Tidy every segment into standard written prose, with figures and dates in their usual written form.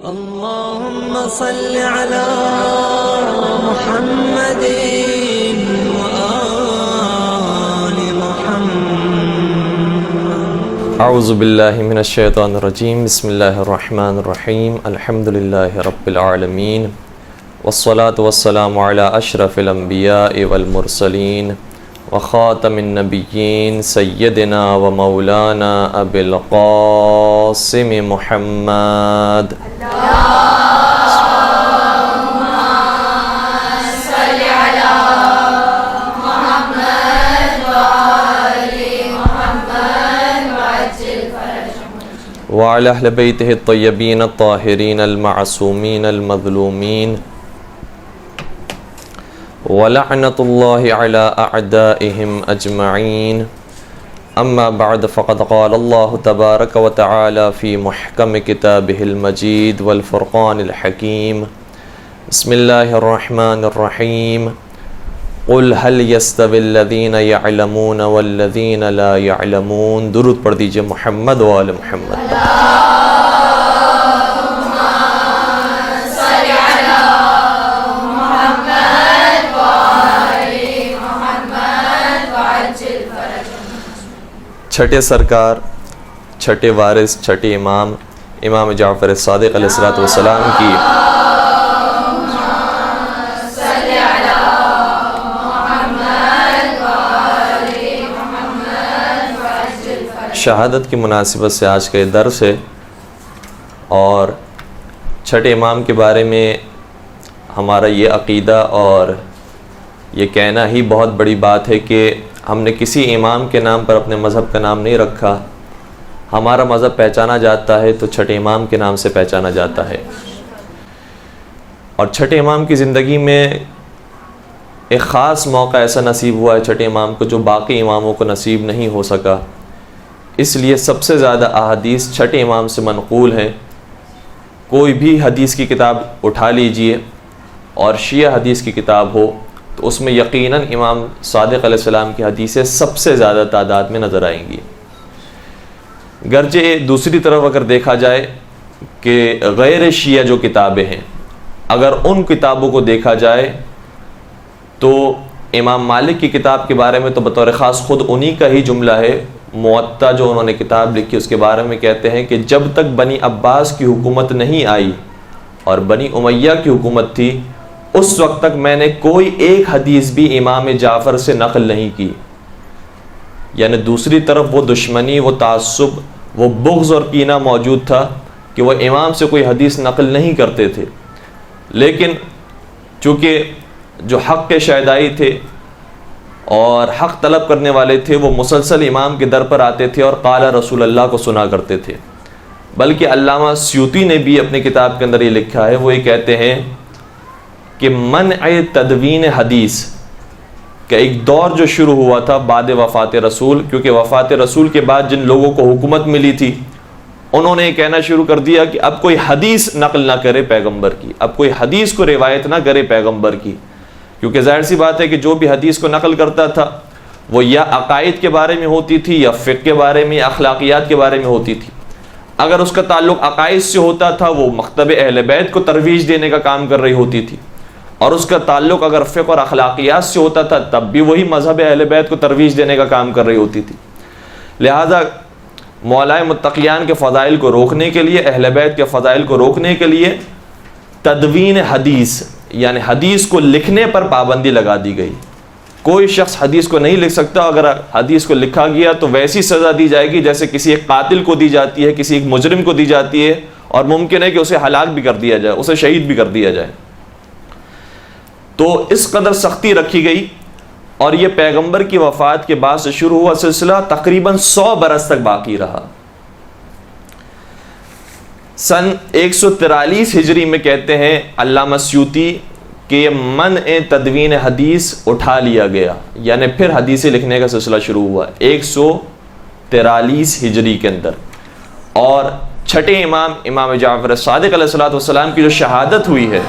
اللهم صل على محمد وآل محمد. اعوذ باللہ من الشیطان الرجیم. بسم اللہ الرحمن الرحیم. الحمد للہ رب العالمین والصلاة والسلام علی اشرف الانبیاء والمرسلین وخاتم النبیین سیدنا و مولانا ابی القاسم محمد. وعلى أهل بيته الطيبين الطاهرين المعصومين المظلومين ولعنة الله على أعدائهم أجمعين. أما بعد فقد قال الله تبارك وتعالى في محكم كتابه المجيد والفرقان الحكيم. بسم الله الرحمن الرحيم. قل هل يستوي الذين يعلمون والذين لا يعلمون. درود پڑھ دیجئے محمد و آل محمد. چھٹے سرکار، چھٹے وارث، چھٹے امام، امام جعفر صادق علیہ السلام کی شہادت کی مناسبت سے آج کا یہ درس ہے. اور چھٹے امام کے بارے میں ہمارا یہ عقیدہ اور یہ کہنا ہی بہت بڑی بات ہے کہ ہم نے کسی امام کے نام پر اپنے مذہب کا نام نہیں رکھا. ہمارا مذہب پہچانا جاتا ہے تو چھٹے امام کے نام سے پہچانا جاتا ہے. اور چھٹے امام کی زندگی میں ایک خاص موقع ایسا نصیب ہوا ہے چھٹے امام کو جو باقی اماموں کو نصیب نہیں ہو سکا. اس لیے سب سے زیادہ احادیث چھٹے امام سے منقول ہیں. کوئی بھی حدیث کی کتاب اٹھا لیجئے اور شیعہ حدیث کی کتاب ہو تو اس میں یقیناً امام صادق علیہ السلام کی حدیثیں سب سے زیادہ تعداد میں نظر آئیں گی. گرچہ دوسری طرف اگر دیکھا جائے کہ غیر شیعہ جو کتابیں ہیں اگر ان کتابوں کو دیکھا جائے تو امام مالک کی کتاب کے بارے میں تو بطور خاص خود انہی کا ہی جملہ ہے. موطا جو انہوں نے کتاب لکھی اس کے بارے میں کہتے ہیں کہ جب تک بنی عباس کی حکومت نہیں آئی اور بنی امیہ کی حکومت تھی اس وقت تک میں نے کوئی ایک حدیث بھی امام جعفر سے نقل نہیں کی. یعنی دوسری طرف وہ دشمنی، وہ تعصب، وہ بغض اور کینہ موجود تھا کہ وہ امام سے کوئی حدیث نقل نہیں کرتے تھے. لیکن چونکہ جو حق کے شہدائی تھے اور حق طلب کرنے والے تھے وہ مسلسل امام کے در پر آتے تھے اور قال رسول اللہ کو سنا کرتے تھے. بلکہ علامہ سیوطی نے بھی اپنی کتاب کے اندر یہ لکھا ہے، وہ یہ کہتے ہیں کہ منع تدوین حدیث کا ایک دور جو شروع ہوا تھا بعد وفات رسول، کیونکہ وفات رسول کے بعد جن لوگوں کو حکومت ملی تھی انہوں نے یہ کہنا شروع کر دیا کہ اب کوئی حدیث نقل نہ کرے پیغمبر کی، اب کوئی حدیث کو روایت نہ کرے پیغمبر کی. کیونکہ ظاہر سی بات ہے کہ جو بھی حدیث کو نقل کرتا تھا وہ یا عقائد کے بارے میں ہوتی تھی یا فقہ کے بارے میں یا اخلاقیات کے بارے میں ہوتی تھی. اگر اس کا تعلق عقائد سے ہوتا تھا وہ مکتب اہل بیت کو ترویج دینے کا کام کر رہی ہوتی تھی، اور اس کا تعلق اگر فقہ اور اخلاقیات سے ہوتا تھا تب بھی وہی مذہب اہل بیت کو ترویج دینے کا کام کر رہی ہوتی تھی. لہذا مولائے متقیان کے فضائل کو روکنے کے لیے، اہل بیت کے فضائل کو روکنے کے لیے تدوین حدیث یعنی حدیث کو لکھنے پر پابندی لگا دی گئی. کوئی شخص حدیث کو نہیں لکھ سکتا. اگر حدیث کو لکھا گیا تو ویسی سزا دی جائے گی جیسے کسی ایک قاتل کو دی جاتی ہے، کسی ایک مجرم کو دی جاتی ہے، اور ممکن ہے کہ اسے ہلاک بھی کر دیا جائے، اسے شہید بھی کر دیا جائے. تو اس قدر سختی رکھی گئی. اور یہ پیغمبر کی وفات کے بعد سے شروع ہوا سلسلہ تقریباً 100 برس تک باقی رہا. سن 143 ہجری میں کہتے ہیں علامہ سیوطی کہ منع تدوین حدیث اٹھا لیا گیا، یعنی پھر حدیثیں لکھنے کا سلسلہ شروع ہوا 143 ہجری کے اندر. اور چھٹے امام امام جعفر صادق علیہ السلام کی جو شہادت ہوئی ہے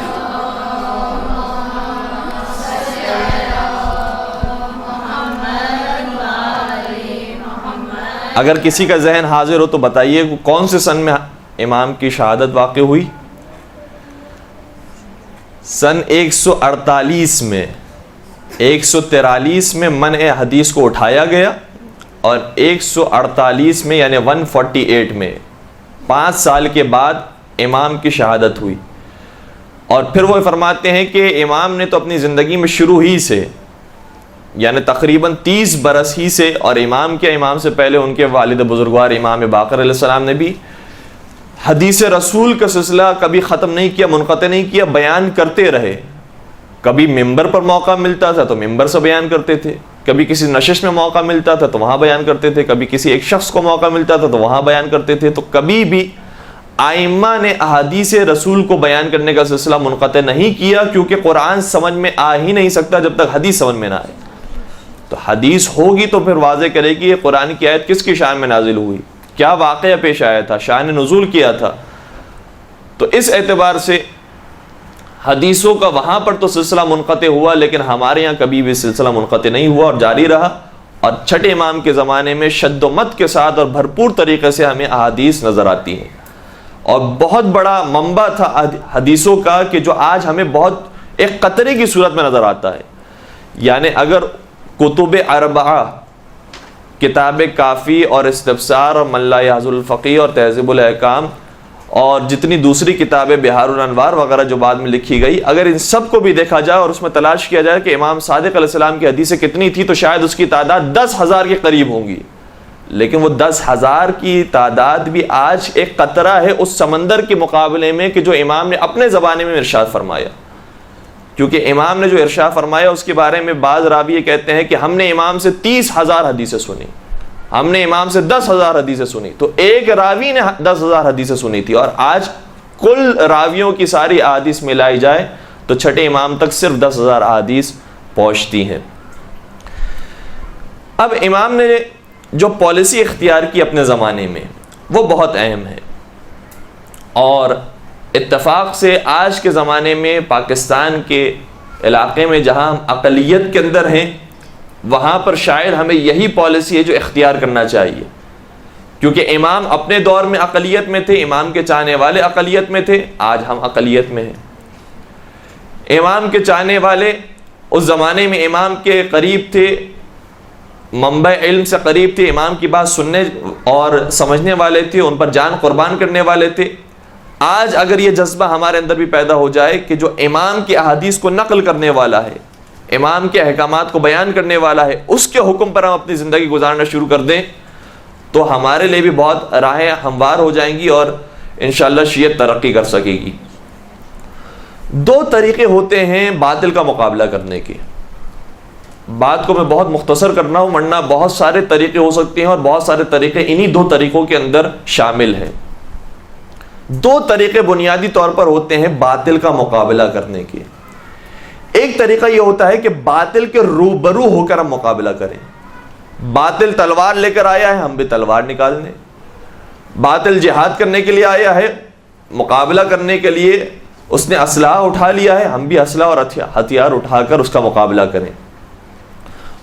اگر کسی کا ذہن حاضر ہو تو بتائیے کون سے سن میں امام کی شہادت واقع ہوئی. سن 148 میں 143 میں منع حدیث کو اٹھایا گیا اور 148 میں یعنی 148 میں 5 سال کے بعد امام کی شہادت ہوئی. اور پھر وہ فرماتے ہیں کہ امام نے تو اپنی زندگی میں شروع ہی سے یعنی تقریباً 30 برس ہی سے، اور امام سے پہلے ان کے والد بزرگوار امام باقر علیہ السلام نے بھی حدیث رسول کا سلسلہ کبھی ختم نہیں کیا، منقطع نہیں کیا، بیان کرتے رہے. کبھی ممبر پر موقع ملتا تھا تو ممبر سے بیان کرتے تھے، کبھی کسی نشست میں موقع ملتا تھا تو وہاں بیان کرتے تھے، کبھی کسی ایک شخص کو موقع ملتا تھا تو وہاں بیان کرتے تھے. تو کبھی بھی ائمہ نے احادیث رسول کو بیان کرنے کا سلسلہ منقطع نہیں کیا، کیونکہ قرآن سمجھ میں آ ہی نہیں سکتا جب تک حدیث سمجھ میں نہ آئے. تو حدیث ہوگی تو پھر واضح کرے گی یہ قرآن کی آیت کس کی شان میں نازل ہوئی، کیا واقعہ پیش آیا تھا، شان نزول کیا تھا. تو اس اعتبار سے حدیثوں کا وہاں پر تو سلسلہ منقطع ہوا، لیکن ہمارے یہاں کبھی بھی سلسلہ منقطع نہیں ہوا اور جاری رہا. اور چھٹے امام کے زمانے میں شد و مت کے ساتھ اور بھرپور طریقے سے ہمیں احادیث نظر آتی ہیں. اور بہت بڑا منبع تھا حدیثوں کا کہ جو آج ہمیں بہت ایک قطرے کی صورت میں نظر آتا ہے. یعنی اگر کتب اربعہ کتاب کافی اور استفسار اور من لا یحظ الفقیہ اور تہذیب الاحکام اور جتنی دوسری کتابیں بہار الانوار وغیرہ جو بعد میں لکھی گئی، اگر ان سب کو بھی دیکھا جائے اور اس میں تلاش کیا جائے کہ امام صادق علیہ السلام کی حدیثیں کتنی تھی تو شاید اس کی تعداد 10,000 کے قریب ہوں گی. لیکن وہ 10,000 کی تعداد بھی آج ایک قطرہ ہے اس سمندر کے مقابلے میں کہ جو امام نے اپنے زمانے میں ارشاد فرمایا. کیونکہ امام نے جو ارشاد فرمایا اس کے بارے میں بعض راوی یہ کہتے ہیں کہ ہم نے امام سے 30,000 حدیثیں سنی، ہم نے امام سے 10,000 حدیثیں سنی. تو ایک راوی نے 10,000 حدیثیں سنی تھی، اور آج کل راویوں کی ساری احادیث ملائی جائے تو چھٹے امام تک صرف 10,000 احادیث پہنچتی ہیں. اب امام نے جو پالیسی اختیار کی اپنے زمانے میں وہ بہت اہم ہے، اور اتفاق سے آج کے زمانے میں پاکستان کے علاقے میں جہاں ہم اقلیت کے اندر ہیں وہاں پر شاید ہمیں یہی پالیسی ہے جو اختیار کرنا چاہیے. کیونکہ امام اپنے دور میں اقلیت میں تھے، امام کے چاہنے والے اقلیت میں تھے، آج ہم اقلیت میں ہیں. امام کے چاہنے والے اس زمانے میں امام کے قریب تھے، منبع علم سے قریب تھے، امام کی بات سننے اور سمجھنے والے تھے، ان پر جان قربان کرنے والے تھے. آج اگر یہ جذبہ ہمارے اندر بھی پیدا ہو جائے کہ جو امام کی احادیث کو نقل کرنے والا ہے، امام کے احکامات کو بیان کرنے والا ہے، اس کے حکم پر ہم اپنی زندگی گزارنا شروع کر دیں تو ہمارے لیے بھی بہت راہیں ہموار ہو جائیں گی اور انشاءاللہ شیعت ترقی کر سکے گی. 2 طریقے ہوتے ہیں باطل کا مقابلہ کرنے کے. بات کو میں بہت مختصر کرنا ہوں ورنہ بہت سارے طریقے ہو سکتے ہیں، اور بہت سارے طریقے انہی 2 طریقوں کے اندر شامل ہیں. 2 طریقے بنیادی طور پر ہوتے ہیں باطل کا مقابلہ کرنے کے. ایک طریقہ یہ ہوتا ہے کہ باطل کے روبرو ہو کر ہم مقابلہ کریں. باطل تلوار لے کر آیا ہے، ہم بھی تلوار نکال لیں. باطل جہاد کرنے کے لیے آیا ہے، مقابلہ کرنے کے لیے اس نے اسلحہ اٹھا لیا ہے، ہم بھی اسلحہ اور ہتھیار اٹھا کر اس کا مقابلہ کریں.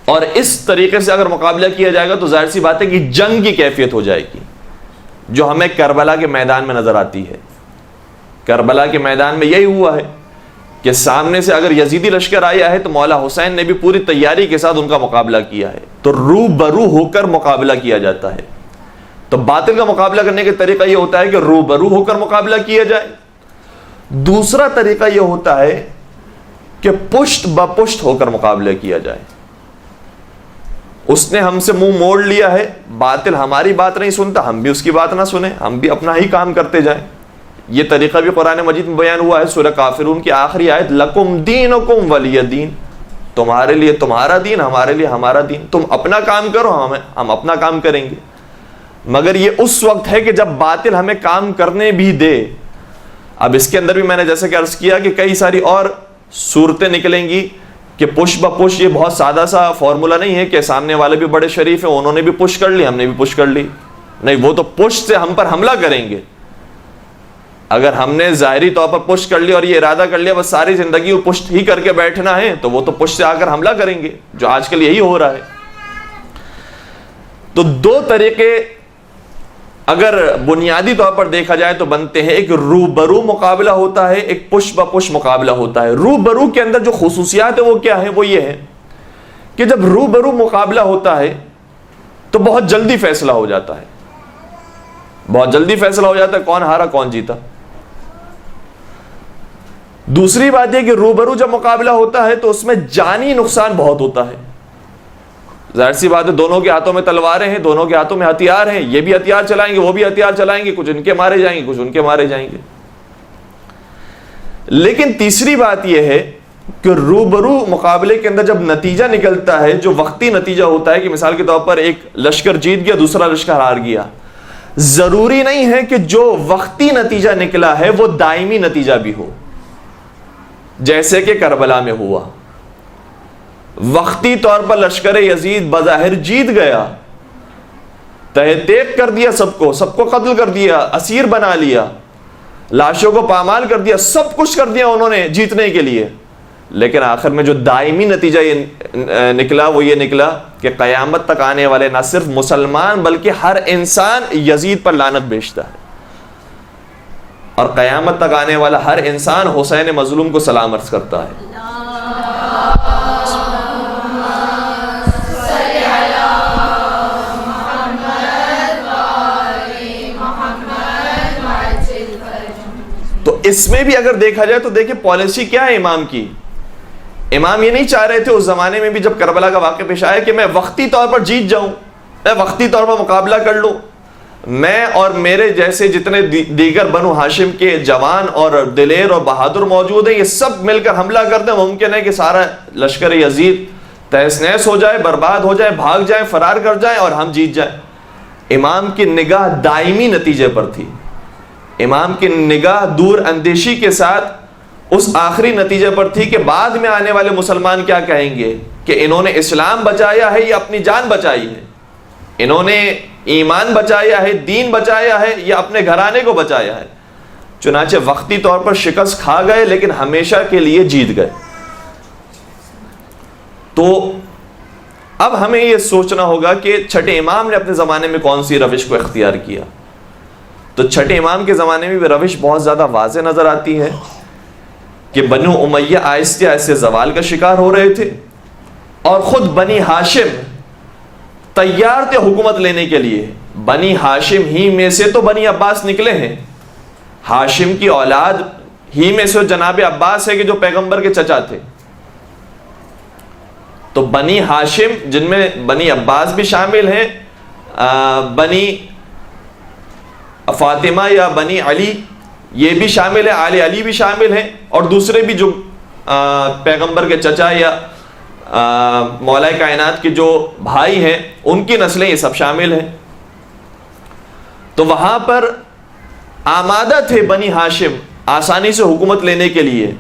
اور اس طریقے سے اگر مقابلہ کیا جائے گا تو ظاہر سی بات ہے کہ جنگ کی کیفیت ہو جائے گی جو ہمیں کربلا کے میدان میں نظر آتی ہے. کربلا کے میدان میں یہی ہوا ہے کہ سامنے سے اگر یزیدی لشکر آیا ہے تو مولا حسین نے بھی پوری تیاری کے ساتھ ان کا مقابلہ کیا ہے. تو رو برو ہو کر مقابلہ کیا جاتا ہے. تو باطل کا مقابلہ کرنے کا طریقہ یہ ہوتا ہے کہ رو برو ہو کر مقابلہ کیا جائے. دوسرا طریقہ یہ ہوتا ہے کہ پشت بپشت ہو کر مقابلہ کیا جائے. اس نے ہم سے منہ موڑ لیا ہے، باطل ہماری بات نہیں سنتا، ہم بھی اس کی بات نہ سنیں، ہم بھی اپنا ہی کام کرتے جائیں. یہ طریقہ بھی قرآن مجید میں بیان ہوا ہے. سورہ کافرون کی آخری آیت لکم دینکم ولی دین، تمہارے لیے تمہارا دین، ہمارے لیے ہمارا دین. تم اپنا کام کرو، ہم اپنا کام کریں گے. مگر یہ اس وقت ہے کہ جب باطل ہمیں کام کرنے بھی دے. اب اس کے اندر بھی میں نے جیسے کہ عرض کیا کہ کئی ساری اور صورتیں نکلیں گی کہ پش بپش یہ بہت سادہ سا فارمولا نہیں ہے کہ سامنے والے بھی بڑے شریف ہیں، انہوں نے بھی پش کر لی، ہم نے بھی پش کر لی. نہیں، وہ تو پش سے ہم پر حملہ کریں گے. اگر ہم نے ظاہری طور پر پش کر لی اور یہ ارادہ کر لیا بس ساری زندگی وہ پش ہی کر کے بیٹھنا ہے تو وہ تو پش سے آ کر حملہ کریں گے، جو آج کل یہی ہو رہا ہے. تو 2 طریقے اگر بنیادی طور پر دیکھا جائے تو بنتے ہیں. ایک روبرو مقابلہ ہوتا ہے, ایک پش بپش مقابلہ ہوتا ہے. روبرو کے اندر جو خصوصیات ہے وہ کیا ہے؟ وہ یہ ہے کہ جب روبرو مقابلہ ہوتا ہے تو بہت جلدی فیصلہ ہو جاتا ہے, بہت جلدی فیصلہ ہو جاتا ہے کون ہارا کون جیتا. دوسری بات یہ کہ روبرو جب مقابلہ ہوتا ہے تو اس میں جانی نقصان بہت ہوتا ہے. ظاہر سی بات ہے, دونوں کے ہاتھوں میں تلواریں ہیں, دونوں کے ہاتھوں میں ہتھیار ہیں, یہ بھی ہتھیار چلائیں گے وہ بھی ہتھیار چلائیں گے, کچھ ان کے مارے جائیں گے کچھ ان کے مارے جائیں گے. لیکن تیسری بات یہ ہے کہ روبرو مقابلے کے اندر جب نتیجہ نکلتا ہے جو وقتی نتیجہ ہوتا ہے کہ مثال کے طور پر ایک لشکر جیت گیا دوسرا لشکر ہار گیا, ضروری نہیں ہے کہ جو وقتی نتیجہ نکلا ہے وہ دائمی نتیجہ بھی ہو. جیسے کہ کربلا میں ہوا, وقتی طور پر لشکر یزید بظاہر جیت گیا, تہہ تیغ کر دیا, سب کو قتل کر دیا, اسیر بنا لیا, لاشوں کو پامال کر دیا, سب کچھ کر دیا انہوں نے جیتنے کے لیے, لیکن آخر میں جو دائمی نتیجہ یہ نکلا وہ یہ نکلا کہ قیامت تک آنے والے نہ صرف مسلمان بلکہ ہر انسان یزید پر لعنت بھیجتا ہے, اور قیامت تک آنے والا ہر انسان حسین مظلوم کو سلام عرض کرتا ہے. تو اس میں بھی اگر دیکھا جائے تو دیکھیں پالیسی کیا ہے امام کی. امام یہ نہیں چاہ رہے تھے اس زمانے میں بھی جب کربلا کا واقعہ پیش آیا کہ میں وقتی طور پر جیت جاؤں, میں وقتی طور پر مقابلہ کر لوں, میں اور میرے جیسے جتنے دیگر بنو ہاشم کے جوان اور دلیر اور بہادر موجود ہیں یہ سب مل کر حملہ کر دیں. ممکن ہے کہ سارا لشکر یزید تہس نہس ہو جائے, برباد ہو جائے, بھاگ جائیں, فرار کر جائیں اور ہم جیت جائیں. امام کی نگاہ دائمی نتیجے پر تھی. امام کی نگاہ دور اندیشی کے ساتھ اس آخری نتیجے پر تھی کہ بعد میں آنے والے مسلمان کیا کہیں گے کہ انہوں نے اسلام بچایا ہے یا اپنی جان بچائی ہے, انہوں نے ایمان بچایا ہے, دین بچایا ہے یا اپنے گھرانے کو بچایا ہے. چنانچہ وقتی طور پر شکست کھا گئے لیکن ہمیشہ کے لیے جیت گئے. تو اب ہمیں یہ سوچنا ہوگا کہ چھٹے امام نے اپنے زمانے میں کون سی روش کو اختیار کیا. تو چھٹے امام کے زمانے میں بھی روش بہت زیادہ واضح نظر آتی ہے کہ بنو امیہ آہستہ آہستہ زوال کا شکار ہو رہے تھے, اور خود بنی ہاشم تیار تھے حکومت لینے کے لیے. بنی ہاشم ہی میں سے تو بنی عباس نکلے ہیں, ہاشم کی اولاد ہی میں سے جناب عباس ہے کہ جو پیغمبر کے چچا تھے. تو بنی ہاشم جن میں بنی عباس بھی شامل ہیں, بنی فاطمہ یا بنی علی یہ بھی شامل ہے, آل علی بھی شامل ہیں, اور دوسرے بھی جو پیغمبر کے چچا یا مولا کائنات کے جو بھائی ہیں ان کی نسلیں یہ سب شامل ہیں. تو وہاں پر آمادہ تھے بنی ہاشم آسانی سے حکومت لینے کے لیے,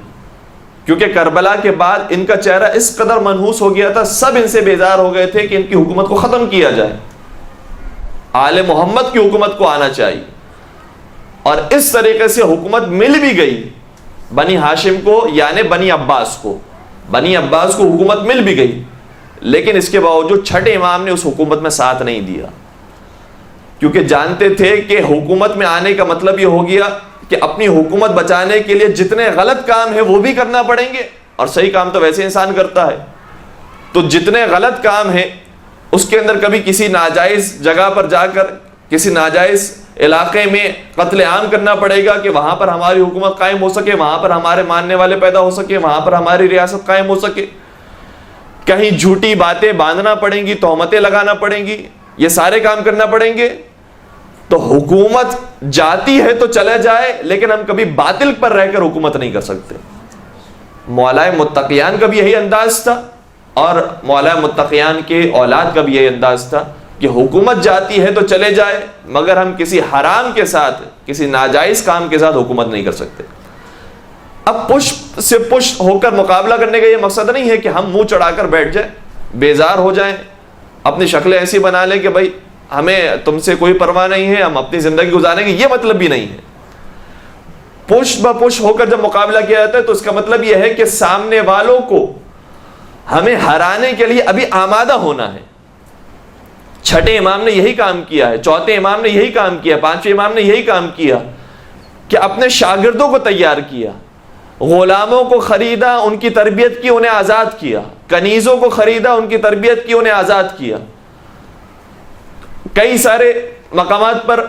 کیونکہ کربلا کے بعد ان کا چہرہ اس قدر منحوس ہو گیا تھا, سب ان سے بیزار ہو گئے تھے کہ ان کی حکومت کو ختم کیا جائے, آل محمد کی حکومت کو آنا چاہیے. اور اس طریقے سے حکومت مل بھی گئی بنی ہاشم کو یعنی بنی عباس کو, بنی عباس کو حکومت مل بھی گئی, لیکن اس کے باوجود چھٹے امام نے اس حکومت میں ساتھ نہیں دیا, کیونکہ جانتے تھے کہ حکومت میں آنے کا مطلب یہ ہو گیا کہ اپنی حکومت بچانے کے لیے جتنے غلط کام ہیں وہ بھی کرنا پڑیں گے, اور صحیح کام تو ویسے انسان کرتا ہے. تو جتنے غلط کام ہیں اس کے اندر کبھی کسی ناجائز جگہ پر جا کر کسی ناجائز علاقے میں قتل عام کرنا پڑے گا کہ وہاں پر ہماری حکومت قائم ہو سکے, وہاں پر ہمارے ماننے والے پیدا ہو سکے, وہاں پر ہماری ریاست قائم ہو سکے. کہیں جھوٹی باتیں باندھنا پڑیں گی, تہمتیں لگانا پڑیں گی, یہ سارے کام کرنا پڑیں گے. تو حکومت جاتی ہے تو چلا جائے, لیکن ہم کبھی باطل پر رہ کر حکومت نہیں کر سکتے. مولائے متقیان کا بھی یہی انداز تھا, اور مولائے متقیان کے اولاد کا بھی یہی انداز تھا کہ حکومت جاتی ہے تو چلے جائے, مگر ہم کسی حرام کے ساتھ کسی ناجائز کام کے ساتھ حکومت نہیں کر سکتے. اب پش سے پش ہو کر مقابلہ کرنے کا یہ مقصد نہیں ہے کہ ہم منہ چڑھا کر بیٹھ جائیں, بیزار ہو جائیں, اپنی شکلیں ایسی بنا لیں کہ بھائی ہمیں تم سے کوئی پرواہ نہیں ہے, ہم اپنی زندگی گزاریں گے, یہ مطلب بھی نہیں ہے. پش بپش ہو کر جب مقابلہ کیا جاتا ہے تو اس کا مطلب یہ ہے کہ سامنے والوں کو ہمیں ہرانے کے لیے ابھی آمادہ ہونا ہے. چھٹے امام نے یہی کام کیا ہے، چوتھے امام نے یہی کام کیا، پانچویں امام نے یہی کام کیا کہ اپنے شاگردوں کو تیار کیا، غلاموں کو خریدا، ان کی تربیت کی، انہیں آزاد کیا، کنیزوں کو خریدا، ان کی تربیت کی، انہیں آزاد کیا۔ کئی سارے مقامات پر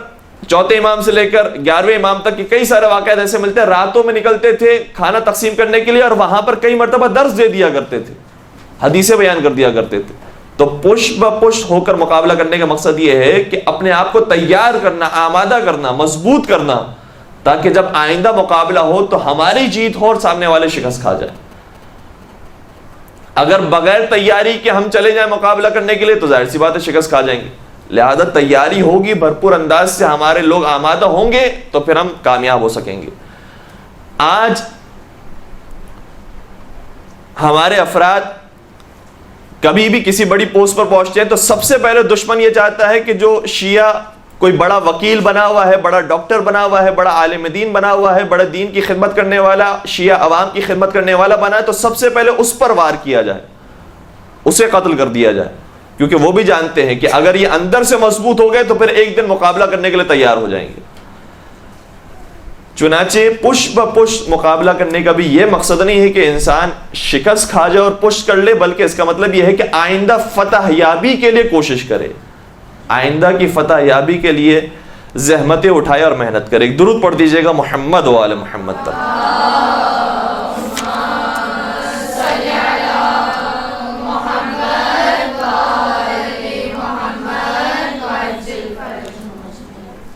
چوتھے امام سے لے کر 11ویں امام تک کے کئی سارے واقعات ایسے ملتے ہیں، راتوں میں نکلتے تھے کھانا تقسیم کرنے کے لیے اور وہاں پر کئی مرتبہ درس دے دیا کرتے تھے، حدیثیں بیان کر دیا کرتے تھے۔ تو پشت بہ پشت ہو کر مقابلہ کرنے کا مقصد یہ ہے کہ اپنے آپ کو تیار کرنا، آمادہ کرنا، مضبوط کرنا، تاکہ جب آئندہ مقابلہ ہو تو ہماری جیت ہو اور سامنے والے شکست کھا جائے۔ اگر بغیر تیاری کے ہم چلے جائیں مقابلہ کرنے کے لیے تو ظاہر سی بات ہے شکست کھا جائیں گے۔ لہذا تیاری ہوگی، بھرپور انداز سے ہمارے لوگ آمادہ ہوں گے تو پھر ہم کامیاب ہو سکیں گے۔ آج ہمارے افراد کبھی بھی کسی بڑی پوسٹ پر پہنچتے ہیں تو سب سے پہلے دشمن یہ چاہتا ہے کہ جو شیعہ کوئی بڑا وکیل بنا ہوا ہے، بڑا ڈاکٹر بنا ہوا ہے، بڑا عالم دین بنا ہوا ہے، بڑا دین کی خدمت کرنے والا، شیعہ عوام کی خدمت کرنے والا بنا ہے، تو سب سے پہلے اس پر وار کیا جائے، اسے قتل کر دیا جائے، کیونکہ وہ بھی جانتے ہیں کہ اگر یہ اندر سے مضبوط ہو گئے تو پھر ایک دن مقابلہ کرنے کے لیے تیار ہو جائیں گے۔ چنانچہ پشت بہ پشت مقابلہ کرنے کا بھی یہ مقصد نہیں ہے کہ انسان شکست کھا جائے اور پشت کر لے، بلکہ اس کا مطلب یہ ہے کہ آئندہ فتح یابی کے لیے کوشش کرے، آئندہ کی فتح یابی کے لیے زحمتیں اٹھائے اور محنت کرے۔ ایک درود پڑھ دیجیے گا محمد و آل محمد تک۔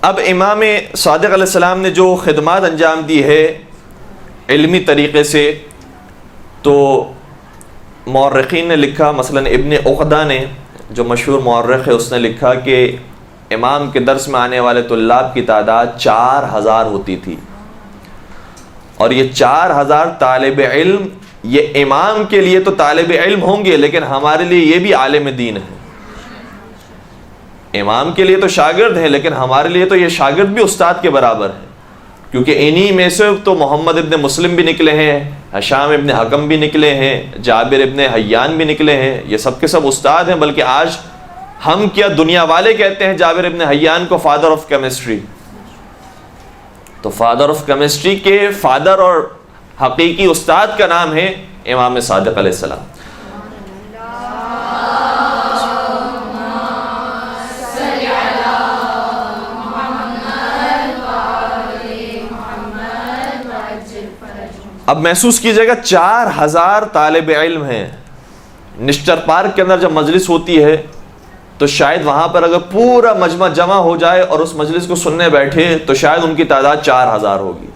اب امام صادق علیہ السلام نے جو خدمات انجام دی ہے علمی طریقے سے، تو مورخین نے لکھا، مثلا ابن عقدہ نے جو مشہور مورخ ہے اس نے لکھا کہ امام کے درس میں آنے والے طلاب کی تعداد 4000 ہوتی تھی، اور یہ 4000 طالب علم یہ امام کے لیے تو طالب علم ہوں گے لیکن ہمارے لیے یہ بھی عالم دین ہے۔ امام کے لیے تو شاگرد ہیں لیکن ہمارے لیے تو یہ شاگرد بھی استاد کے برابر ہے، کیونکہ انہی میں سے تو محمد ابن مسلم بھی نکلے ہیں، ہشام ابن حکم بھی نکلے ہیں، جابر ابن حیان بھی نکلے ہیں، یہ سب کے سب استاد ہیں۔ بلکہ آج ہم کیا دنیا والے کہتے ہیں جابر ابن حیان کو فادر آف کیمسٹری، تو فادر آف کیمسٹری کے فادر اور حقیقی استاد کا نام ہے امام صادق علیہ السلام۔ اب محسوس کیجئے گا 4000 طالب علم ہیں، نشتر پارک کے اندر جب مجلس ہوتی ہے تو شاید وہاں پر اگر پورا مجمع جمع ہو جائے اور اس مجلس کو سننے بیٹھے تو شاید ان کی تعداد 4000 ہوگی۔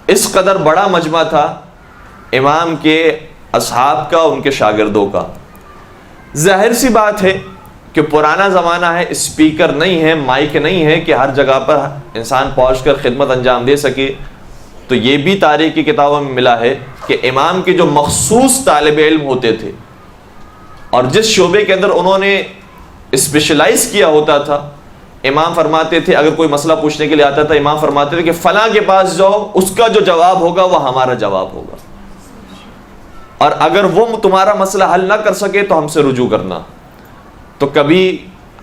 اس قدر بڑا مجمع تھا امام کے اصحاب کا، ان کے شاگردوں کا۔ ظاہر سی بات ہے کہ پرانا زمانہ ہے، اسپیکر نہیں ہے، مائک نہیں ہے کہ ہر جگہ پر انسان پہنچ کر خدمت انجام دے سکے، تو یہ بھی تاریخ کی کتابوں میں ملا ہے کہ امام کے جو مخصوص طالب علم ہوتے تھے اور جس شعبے کے اندر انہوں نے اسپیشلائز کیا ہوتا تھا، امام فرماتے تھے اگر کوئی مسئلہ پوچھنے کے لیے آتا تھا، امام فرماتے تھے کہ فلاں کے پاس جاؤ، اس کا جو جواب ہوگا وہ ہمارا جواب ہوگا، اور اگر وہ تمہارا مسئلہ حل نہ کر سکے تو ہم سے رجوع کرنا۔ تو کبھی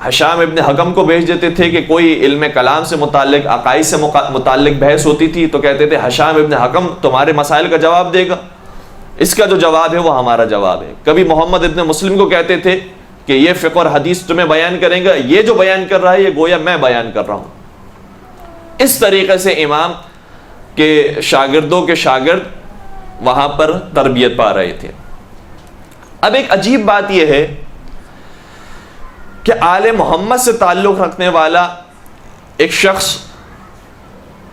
ہشام ابن حکم کو بھیج دیتے تھے کہ کوئی علم کلام سے متعلق، عقائد سے متعلق بحث ہوتی تھی تو کہتے تھے ہشام ابن حکم تمہارے مسائل کا جواب دے گا، اس کا جو جواب ہے وہ ہمارا جواب ہے۔ کبھی محمد ابن مسلم کو کہتے تھے کہ یہ فقہ اور حدیث تمہیں بیان کریں گا، یہ جو بیان کر رہا ہے یہ گویا میں بیان کر رہا ہوں۔ اس طریقے سے امام کے شاگردوں کے شاگرد وہاں پر تربیت پا رہے تھے۔ اب ایک عجیب بات یہ ہے کہ آل محمد سے تعلق رکھنے والا ایک شخص،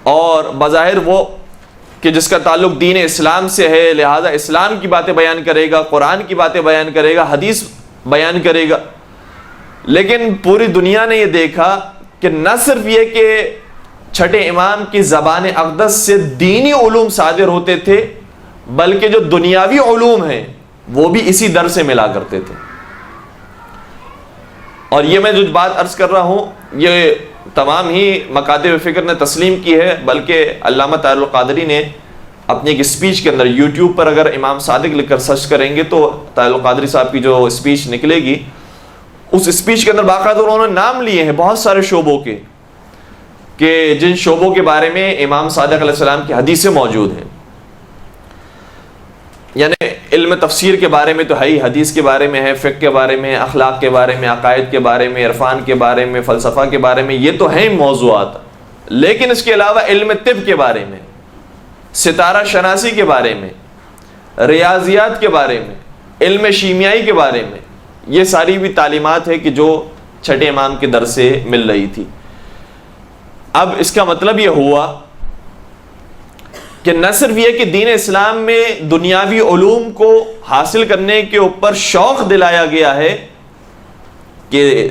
اور بظاہر وہ کہ جس کا تعلق دین اسلام سے ہے، لہذا اسلام کی باتیں بیان کرے گا، قرآن کی باتیں بیان کرے گا، حدیث بیان کرے گا، لیکن پوری دنیا نے یہ دیکھا کہ نہ صرف یہ کہ چھٹے امام کی زبان اقدس سے دینی علوم صادر ہوتے تھے، بلکہ جو دنیاوی علوم ہیں وہ بھی اسی در سے ملا کرتے تھے۔ اور یہ میں جو بات عرض کر رہا ہوں یہ تمام ہی مکاتب فکر نے تسلیم کی ہے، بلکہ علامہ طاہر القادری نے اپنی ایک اسپیچ کے اندر یوٹیوب پر اگر امام صادق لکھ کر سرچ کریں گے تو طاہر القادری صاحب کی جو اسپیچ نکلے گی اس اسپیچ کے اندر باقاعدہ انہوں نے نام لیے ہیں بہت سارے شعبوں کے، کہ جن شعبوں کے بارے میں امام صادق علیہ السلام کی حدیثیں موجود ہیں. یعنی علم تفسیر کے بارے میں تو ہے ہی، حدیث کے بارے میں ہے، فقہ کے بارے میں، اخلاق کے بارے میں، عقائد کے بارے میں، عرفان کے بارے میں، فلسفہ کے بارے میں، یہ تو ہیں موضوعات. لیکن اس کے علاوہ علم طب کے بارے میں، ستارہ شناسی کے بارے میں، ریاضیات کے بارے میں، علم شیمیائی کے بارے میں، یہ ساری بھی تعلیمات ہے کہ جو چھٹے امام کے در سے مل رہی تھی. اب اس کا مطلب یہ ہوا کہ نہ صرف یہ کہ دین اسلام میں دنیاوی علوم کو حاصل کرنے کے اوپر شوق دلایا گیا ہے کہ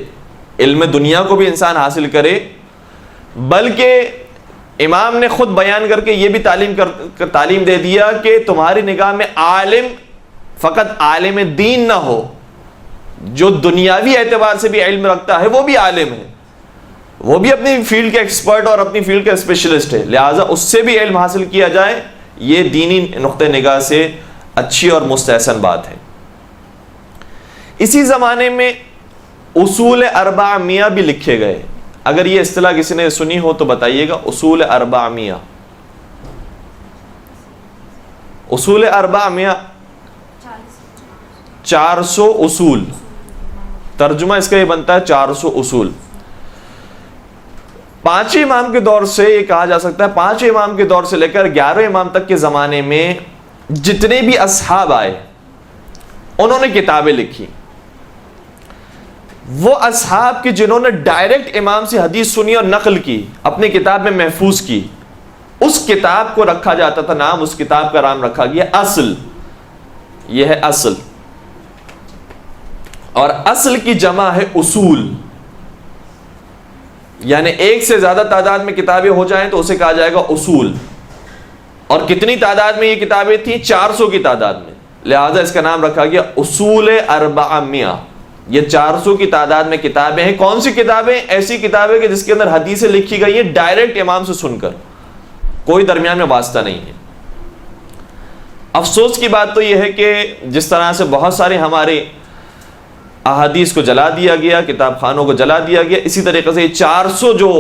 علم دنیا کو بھی انسان حاصل کرے، بلکہ امام نے خود بیان کر کے یہ بھی تعلیم دے دیا کہ تمہاری نگاہ میں عالم فقط عالم دین نہ ہو، جو دنیاوی اعتبار سے بھی علم رکھتا ہے وہ بھی عالم ہے، وہ بھی اپنی فیلڈ کے ایکسپرٹ اور اپنی فیلڈ کا اسپیشلسٹ ہے، لہٰذا اس سے بھی علم حاصل کیا جائے. یہ دینی نقطہ نگاہ سے اچھی اور مستحسن بات ہے. اسی زمانے میں اصول اربع میاں بھی لکھے گئے. اگر یہ اصطلاح کسی نے سنی ہو تو بتائیے گا. اصول اربع میاں، اصول اربع میاں 400 اصول، ترجمہ اس کا یہ بنتا ہے 400 اصول. پانچویں امام کے دور سے یہ کہا جا سکتا ہے، پانچویں امام کے دور سے لے کر 11ویں امام تک کے زمانے میں جتنے بھی اصحاب آئے انہوں نے کتابیں لکھی. وہ اصحاب کے جنہوں نے ڈائریکٹ امام سے حدیث سنی اور نقل کی، اپنی کتاب میں محفوظ کی، اس کتاب کو رکھا جاتا تھا نام، اس کتاب کا نام رکھا گیا اصل. یہ ہے اصل، اور اصل کی جمع ہے اصول. یعنی ایک سے زیادہ تعداد میں کتابیں ہو جائیں تو اسے کہا جائے گا اصول. اور کتنی تعداد میں یہ کتابیں تھیں؟ 400 کی تعداد میں، لہذا اس کا نام رکھا گیا اصول اربع میاں. یہ 400 کی تعداد میں کتابیں ہیں. کون سی کتابیں؟ ایسی کتابیں کہ جس کے اندر حدیثیں لکھی گئی ہیں ڈائریکٹ امام سے سن کر، کوئی درمیان میں واسطہ نہیں ہے. افسوس کی بات تو یہ ہے کہ جس طرح سے بہت سارے ہمارے احادیث کو جلا دیا گیا، کتاب خانوں کو جلا دیا گیا، اسی طریقے سے 400 جو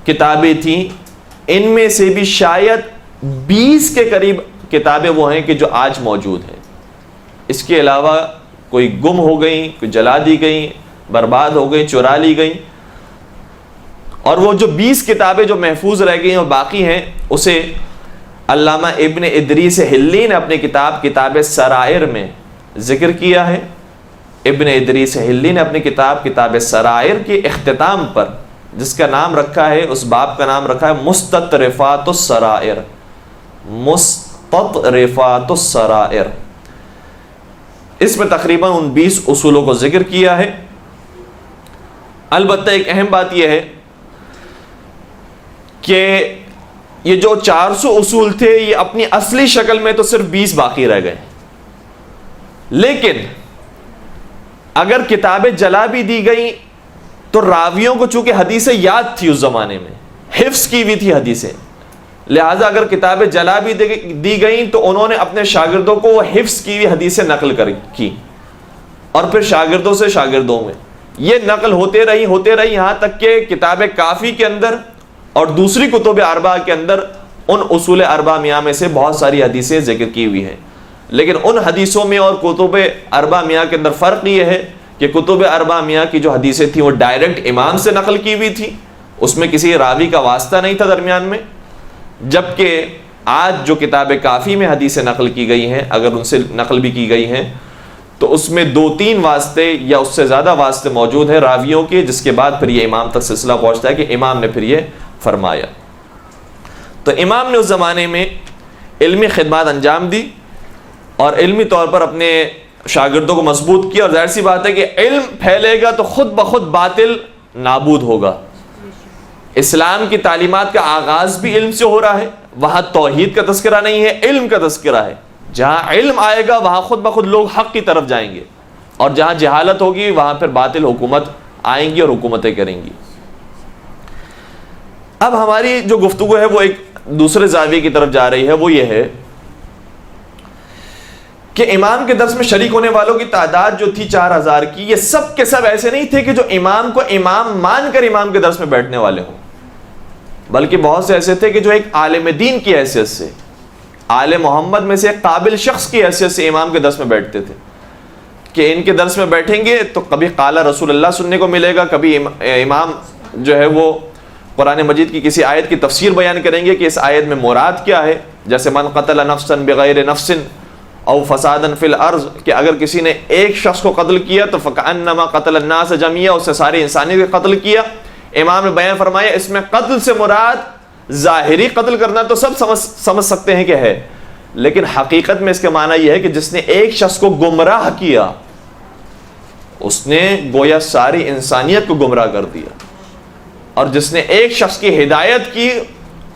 کتابیں تھیں ان میں سے بھی شاید 20 کے قریب کتابیں وہ ہیں کہ جو آج موجود ہیں. اس کے علاوہ کوئی گم ہو گئیں، کوئی جلا دی گئیں، برباد ہو گئیں، چرا لی گئیں. اور وہ جو 20 کتابیں جو محفوظ رہ گئی اور باقی ہیں، اسے علامہ ابن ادریس حلی نے اپنی کتاب سرائر میں ذکر کیا ہے. ابن ادریس حلی نے اپنی کتاب سرائر کے اختتام پر جس کا نام رکھا ہے، اس باب کا نام رکھا ہے مستطرفات السرائر. مستطرفات السرائر، اس میں تقریباً ان 20 اصولوں کو ذکر کیا ہے. البتہ ایک اہم بات یہ ہے کہ یہ جو 400 اصول تھے یہ اپنی اصلی شکل میں تو صرف 20 باقی رہ گئے. لیکن اگر کتابیں جلا بھی دی گئیں تو راویوں کو چونکہ حدیثیں یاد تھی، اس زمانے میں حفظ کی ہوئی تھی حدیثیں، لہٰذا اگر کتابیں جلا بھی دی گئیں تو انہوں نے اپنے شاگردوں کو وہ حفظ کی ہوئی حدیثیں نقل کی، اور پھر شاگردوں سے شاگردوں میں یہ نقل ہوتے رہی یہاں تک کہ کتاب کافی کے اندر اور دوسری کتب اربعہ کے اندر ان اصول اربعہ میاں میں سے بہت ساری حدیثیں ذکر کی ہوئی ہیں. لیکن ان حدیثوں میں اور کتب اربعہ میاں کے اندر فرق یہ ہے کہ کتب اربعہ میاں کی جو حدیثیں تھیں وہ ڈائریکٹ امام سے نقل کی ہوئی تھی، اس میں کسی راوی کا واسطہ نہیں تھا درمیان میں. جبکہ آج جو کتاب کافی میں حدیثیں نقل کی گئی ہیں، اگر ان سے نقل بھی کی گئی ہیں تو اس میں 2-3 واسطے یا اس سے زیادہ واسطے موجود ہیں راویوں کے، جس کے بعد پھر یہ امام تک سلسلہ پہنچتا ہے کہ امام نے پھر یہ فرمایا. تو امام نے اس زمانے میں علمی خدمات انجام دی اور علمی طور پر اپنے شاگردوں کو مضبوط کیا، اور ظاہر سی بات ہے کہ علم پھیلے گا تو خود بخود باطل نابود ہوگا. اسلام کی تعلیمات کا آغاز بھی علم سے ہو رہا ہے. وہاں توحید کا تذکرہ نہیں ہے، علم کا تذکرہ ہے. جہاں علم آئے گا وہاں خود بخود لوگ حق کی طرف جائیں گے، اور جہاں جہالت ہوگی وہاں پھر باطل حکومت آئیں گی اور حکومتیں کریں گی. اب ہماری جو گفتگو ہے وہ ایک دوسرے زاویے کی طرف جا رہی ہے. وہ یہ ہے کہ امام کے درس میں شریک ہونے والوں کی تعداد جو تھی 4000 کی، یہ سب کے سب ایسے نہیں تھے کہ جو امام کو امام مان کر امام کے درس میں بیٹھنے والے ہوں، بلکہ بہت سے ایسے تھے کہ جو ایک عالم دین کی حیثیت سے، آل محمد میں سے ایک قابل شخص کی حیثیت سے امام کے درس میں بیٹھتے تھے، کہ ان کے درس میں بیٹھیں گے تو کبھی قال رسول اللہ سننے کو ملے گا، کبھی امام جو ہے وہ قرآن مجید کی کسی آیت کی تفسیر بیان کریں گے کہ اس آیت میں مراد کیا ہے، جیسے من قتل نفسا بغیر نفس او فسادا فی الارض، کہ اگر کسی نے ایک شخص کو قتل کیا تو فکأنما قتل الناس جميعا، اس سے ساری انسانیت کو قتل کیا۔ امام نے بیان فرمایا اس میں قتل سے مراد ظاہری قتل کرنا تو سب سمجھ سکتے ہیں کہ ہے، لیکن حقیقت میں اس کے معنی یہ ہے کہ جس نے ایک شخص کو گمراہ کیا اس نے گویا ساری انسانیت کو گمراہ کر دیا، اور جس نے ایک شخص کی ہدایت کی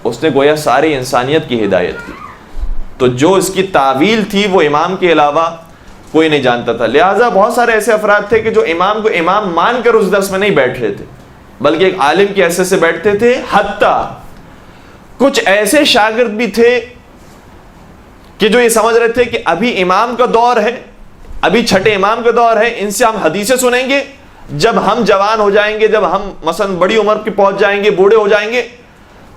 اس نے گویا ساری انسانیت کی ہدایت کی۔ تو جو اس کی تعویل تھی وہ امام کے علاوہ کوئی نہیں جانتا تھا، لہٰذا بہت سارے ایسے افراد تھے کہ جو امام کو امام مان کر اس درس میں نہیں بیٹھ رہے تھے بلکہ ایک عالم کی حیثیت سے بیٹھتے تھے۔ حتیٰ کچھ ایسے شاگرد بھی تھے کہ جو یہ سمجھ رہے تھے کہ ابھی امام کا دور ہے، ابھی چھٹے امام کا دور ہے، ان سے ہم حدیثیں سنیں گے، جب ہم جوان ہو جائیں گے، جب ہم مثلا بڑی عمر کے پہنچ جائیں گے، بوڑھے ہو جائیں گے،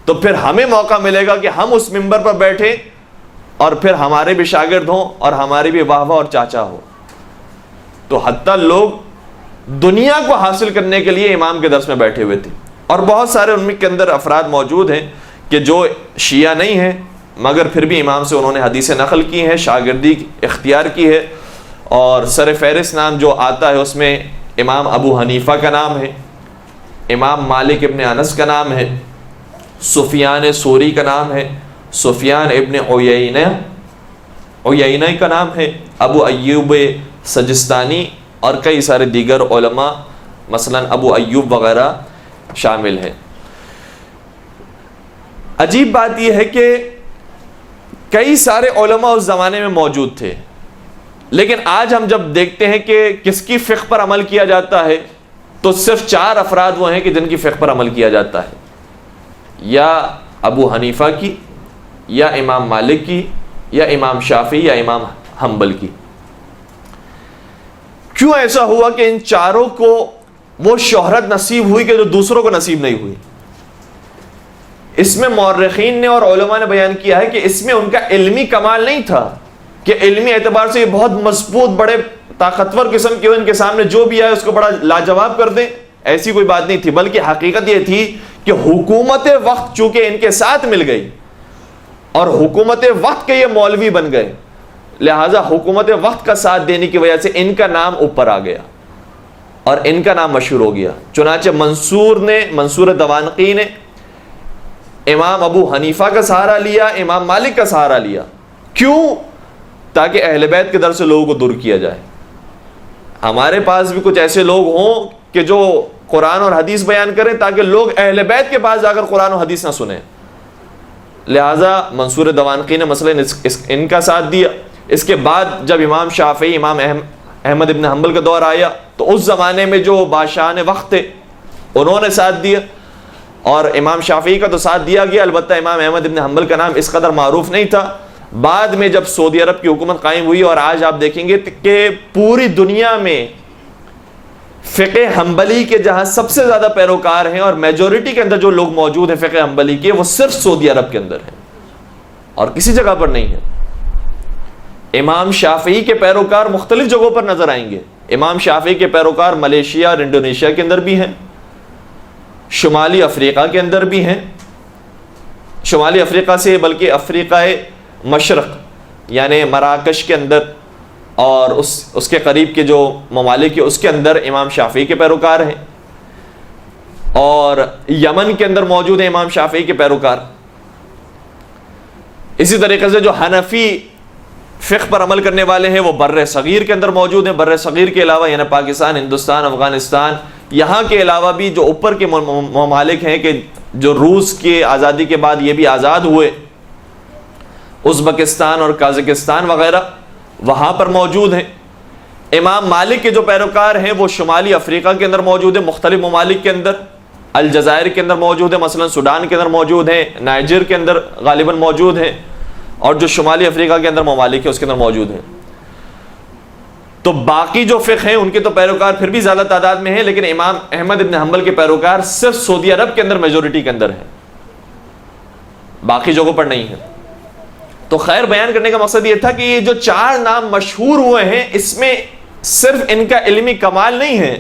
تو پھر ہمیں موقع ملے گا کہ ہم اس منبر پر بیٹھیں اور پھر ہمارے بھی شاگرد ہوں اور ہماری بھی واہ واہ اور چاچا ہو۔ تو حتیٰ لوگ دنیا کو حاصل کرنے کے لیے امام کے درس میں بیٹھے ہوئے تھے، اور بہت سارے ان کے اندر افراد موجود ہیں کہ جو شیعہ نہیں ہیں مگر پھر بھی امام سے انہوں نے حدیثیں نقل کی ہیں، شاگردی اختیار کی ہے، اور سر فہرست نام جو آتا ہے اس میں امام ابو حنیفہ کا نام ہے، امام مالک ابن انس کا نام ہے، سفیان ثوری کا نام ہے، سفیان ابن عیینہ کا نام ہے، ابو ایوب سجستانی اور کئی سارے دیگر علماء مثلا ابو ایوب وغیرہ شامل ہیں۔ عجیب بات یہ ہے کہ کئی سارے علماء اس زمانے میں موجود تھے، لیکن آج ہم جب دیکھتے ہیں کہ کس کی فقہ پر عمل کیا جاتا ہے تو صرف 4 افراد وہ ہیں کہ جن کی فقہ پر عمل کیا جاتا ہے، یا ابو حنیفہ کی، یا امام مالک کی، یا امام شافعی، یا امام حنبل کی۔ کیوں ایسا ہوا کہ ان چاروں کو وہ شہرت نصیب ہوئی کہ جو دوسروں کو نصیب نہیں ہوئی؟ اس میں مورخین نے اور علماء نے بیان کیا ہے کہ اس میں ان کا علمی کمال نہیں تھا کہ علمی اعتبار سے یہ بہت مضبوط بڑے طاقتور قسم کے ان کے سامنے جو بھی آئے اس کو بڑا لاجواب کر دیں، ایسی کوئی بات نہیں تھی، بلکہ حقیقت یہ تھی کہ حکومت وقت چونکہ ان کے ساتھ مل گئی اور حکومت وقت کے یہ مولوی بن گئے، لہٰذا حکومت وقت کا ساتھ دینے کی وجہ سے ان کا نام اوپر آ گیا اور ان کا نام مشہور ہو گیا۔ چنانچہ منصور دوانقی نے امام ابو حنیفہ کا سہارا لیا، امام مالک کا سہارا لیا، کیوں؟ تاکہ اہل بیت کے در سے لوگوں کو دور کیا جائے۔ ہمارے پاس بھی کچھ ایسے لوگ ہوں کہ جو قرآن اور حدیث بیان کریں تاکہ لوگ اہل بیت کے پاس جا کر قرآن و حدیث نہ سنیں، لہٰذا منصور دوانقی نے مثلا ان کا ساتھ دیا۔ اس کے بعد جب امام شافعی، امام احمد ابن حنبل کا دور آیا تو اس زمانے میں جو بادشاہان وقت تھے انہوں نے ساتھ دیا، اور امام شافعی کا تو ساتھ دیا گیا، البتہ امام احمد ابن حنبل کا نام اس قدر معروف نہیں تھا۔ بعد میں جب سعودی عرب کی حکومت قائم ہوئی اور آج آپ دیکھیں گے کہ پوری دنیا میں فقہ حنبلی کے جہاں سب سے زیادہ پیروکار ہیں اور میجورٹی کے اندر جو لوگ موجود ہیں فقہ حنبلی کے، وہ صرف سعودی عرب کے اندر ہیں اور کسی جگہ پر نہیں ہے۔ امام شافعی کے پیروکار مختلف جگہوں پر نظر آئیں گے۔ امام شافعی کے پیروکار ملیشیا اور انڈونیشیا کے اندر بھی ہیں، شمالی افریقہ کے اندر بھی ہیں، شمالی افریقہ سے بلکہ افریقہ مشرق یعنی مراکش کے اندر اور اس کے قریب کے جو ممالک ہیں اس کے اندر امام شافعی کے پیروکار ہیں، اور یمن کے اندر موجود ہیں امام شافعی کے پیروکار۔ اسی طریقے سے جو حنفی فقہ پر عمل کرنے والے ہیں وہ بر صغیر کے اندر موجود ہیں۔ بر صغیر کے علاوہ یعنی پاکستان، ہندوستان، افغانستان، یہاں کے علاوہ بھی جو اوپر کے ممالک ہیں کہ جو روس کی آزادی کے بعد یہ بھی آزاد ہوئے، ازبکستان اور قازقستان وغیرہ، وہاں پر موجود ہیں۔ امام مالک کے جو پیروکار ہیں وہ شمالی افریقہ کے اندر موجود ہیں، مختلف ممالک کے اندر، الجزائر کے اندر موجود ہیں، مثلا سوڈان کے اندر موجود ہیں، نائجر کے اندر غالباً موجود ہیں، اور جو شمالی افریقہ کے اندر ممالک ہے اس کے اندر موجود ہیں۔ تو باقی جو فقہ ہیں ان کے تو پیروکار پھر بھی زیادہ تعداد میں ہیں، لیکن امام احمد ابن حنبل کے پیروکار صرف سعودی عرب کے اندر میجورٹی کے اندر ہیں، باقی جگہوں پر نہیں ہے۔ تو خیر بیان کرنے کا مقصد یہ تھا کہ یہ جو 4 نام مشہور ہوئے ہیں اس میں صرف ان کا علمی کمال نہیں ہے،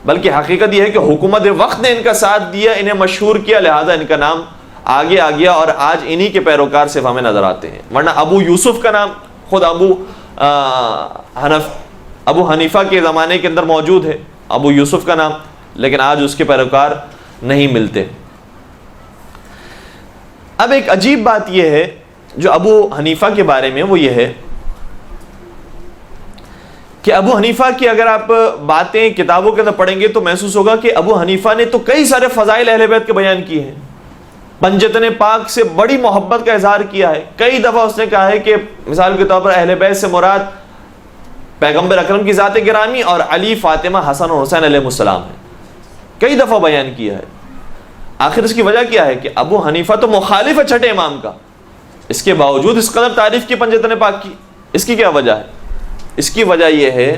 بلکہ حقیقت یہ ہے کہ حکومت وقت نے ان کا ساتھ دیا، انہیں مشہور کیا، لہذا ان کا نام آگے آ گیا، اور آج انہی کے پیروکار صرف ہمیں نظر آتے ہیں۔ ورنہ ابو یوسف کا نام خود ابو حنیفہ کے زمانے کے اندر موجود ہے، ابو یوسف کا نام، لیکن آج اس کے پیروکار نہیں ملتے۔ اب ایک عجیب بات یہ ہے جو ابو حنیفہ کے بارے میں، وہ یہ ہے کہ ابو حنیفہ کی اگر آپ باتیں کتابوں کے اندر پڑھیں گے تو محسوس ہوگا کہ ابو حنیفہ نے تو کئی سارے فضائل اہل بیت کے بیان کیے ہیں، پنجتن پاک سے بڑی محبت کا اظہار کیا ہے، کئی دفعہ اس نے کہا ہے کہ مثال کے طور پر اہل بیت سے مراد پیغمبر اکرم کی ذات گرامی اور علی، فاطمہ، حسن اور حسین علیہ السلام ہے، کئی دفعہ بیان کیا ہے۔ آخر اس کی وجہ کیا ہے کہ ابو حنیفہ تو مخالف ہے چھٹے امام کا، اس کے باوجود اس قدر تعریف کی پنجتن پاک کی، اس کی کیا وجہ ہے؟ اس کی وجہ یہ ہے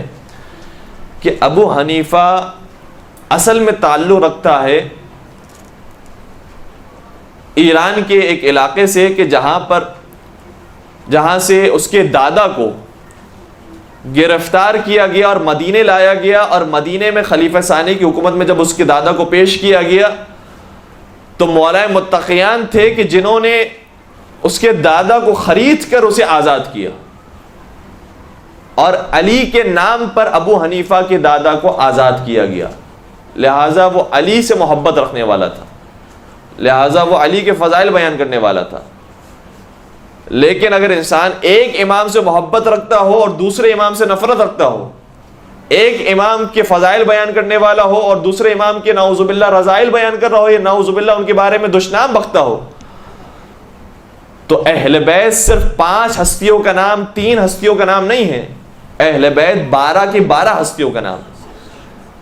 کہ ابو حنیفہ اصل میں تعلق رکھتا ہے ایران کے ایک علاقے سے کہ جہاں سے اس کے دادا کو گرفتار کیا گیا اور مدینے لایا گیا، اور مدینے میں خلیفہ ثانی کی حکومت میں جب اس کے دادا کو پیش کیا گیا تو مولا متقیان تھے کہ جنہوں نے اس کے دادا کو خرید کر اسے آزاد کیا، اور علی کے نام پر ابو حنیفہ کے دادا کو آزاد کیا گیا، لہٰذا وہ علی سے محبت رکھنے والا تھا، لہٰذا وہ علی کے فضائل بیان کرنے والا تھا۔ لیکن اگر انسان ایک امام سے محبت رکھتا ہو اور دوسرے امام سے نفرت رکھتا ہو، ایک امام کے فضائل بیان کرنے والا ہو اور دوسرے امام کے نعوذ باللہ رذائل بیان کر رہا ہو یا نعوذ باللہ ان کے بارے میں دشنام بکتا ہو، تو اہل بیت صرف 5 ہستیوں کا نام، 3 ہستیوں کا نام نہیں ہے، اہل بیت 12 کی 12 ہستیوں کا نام۔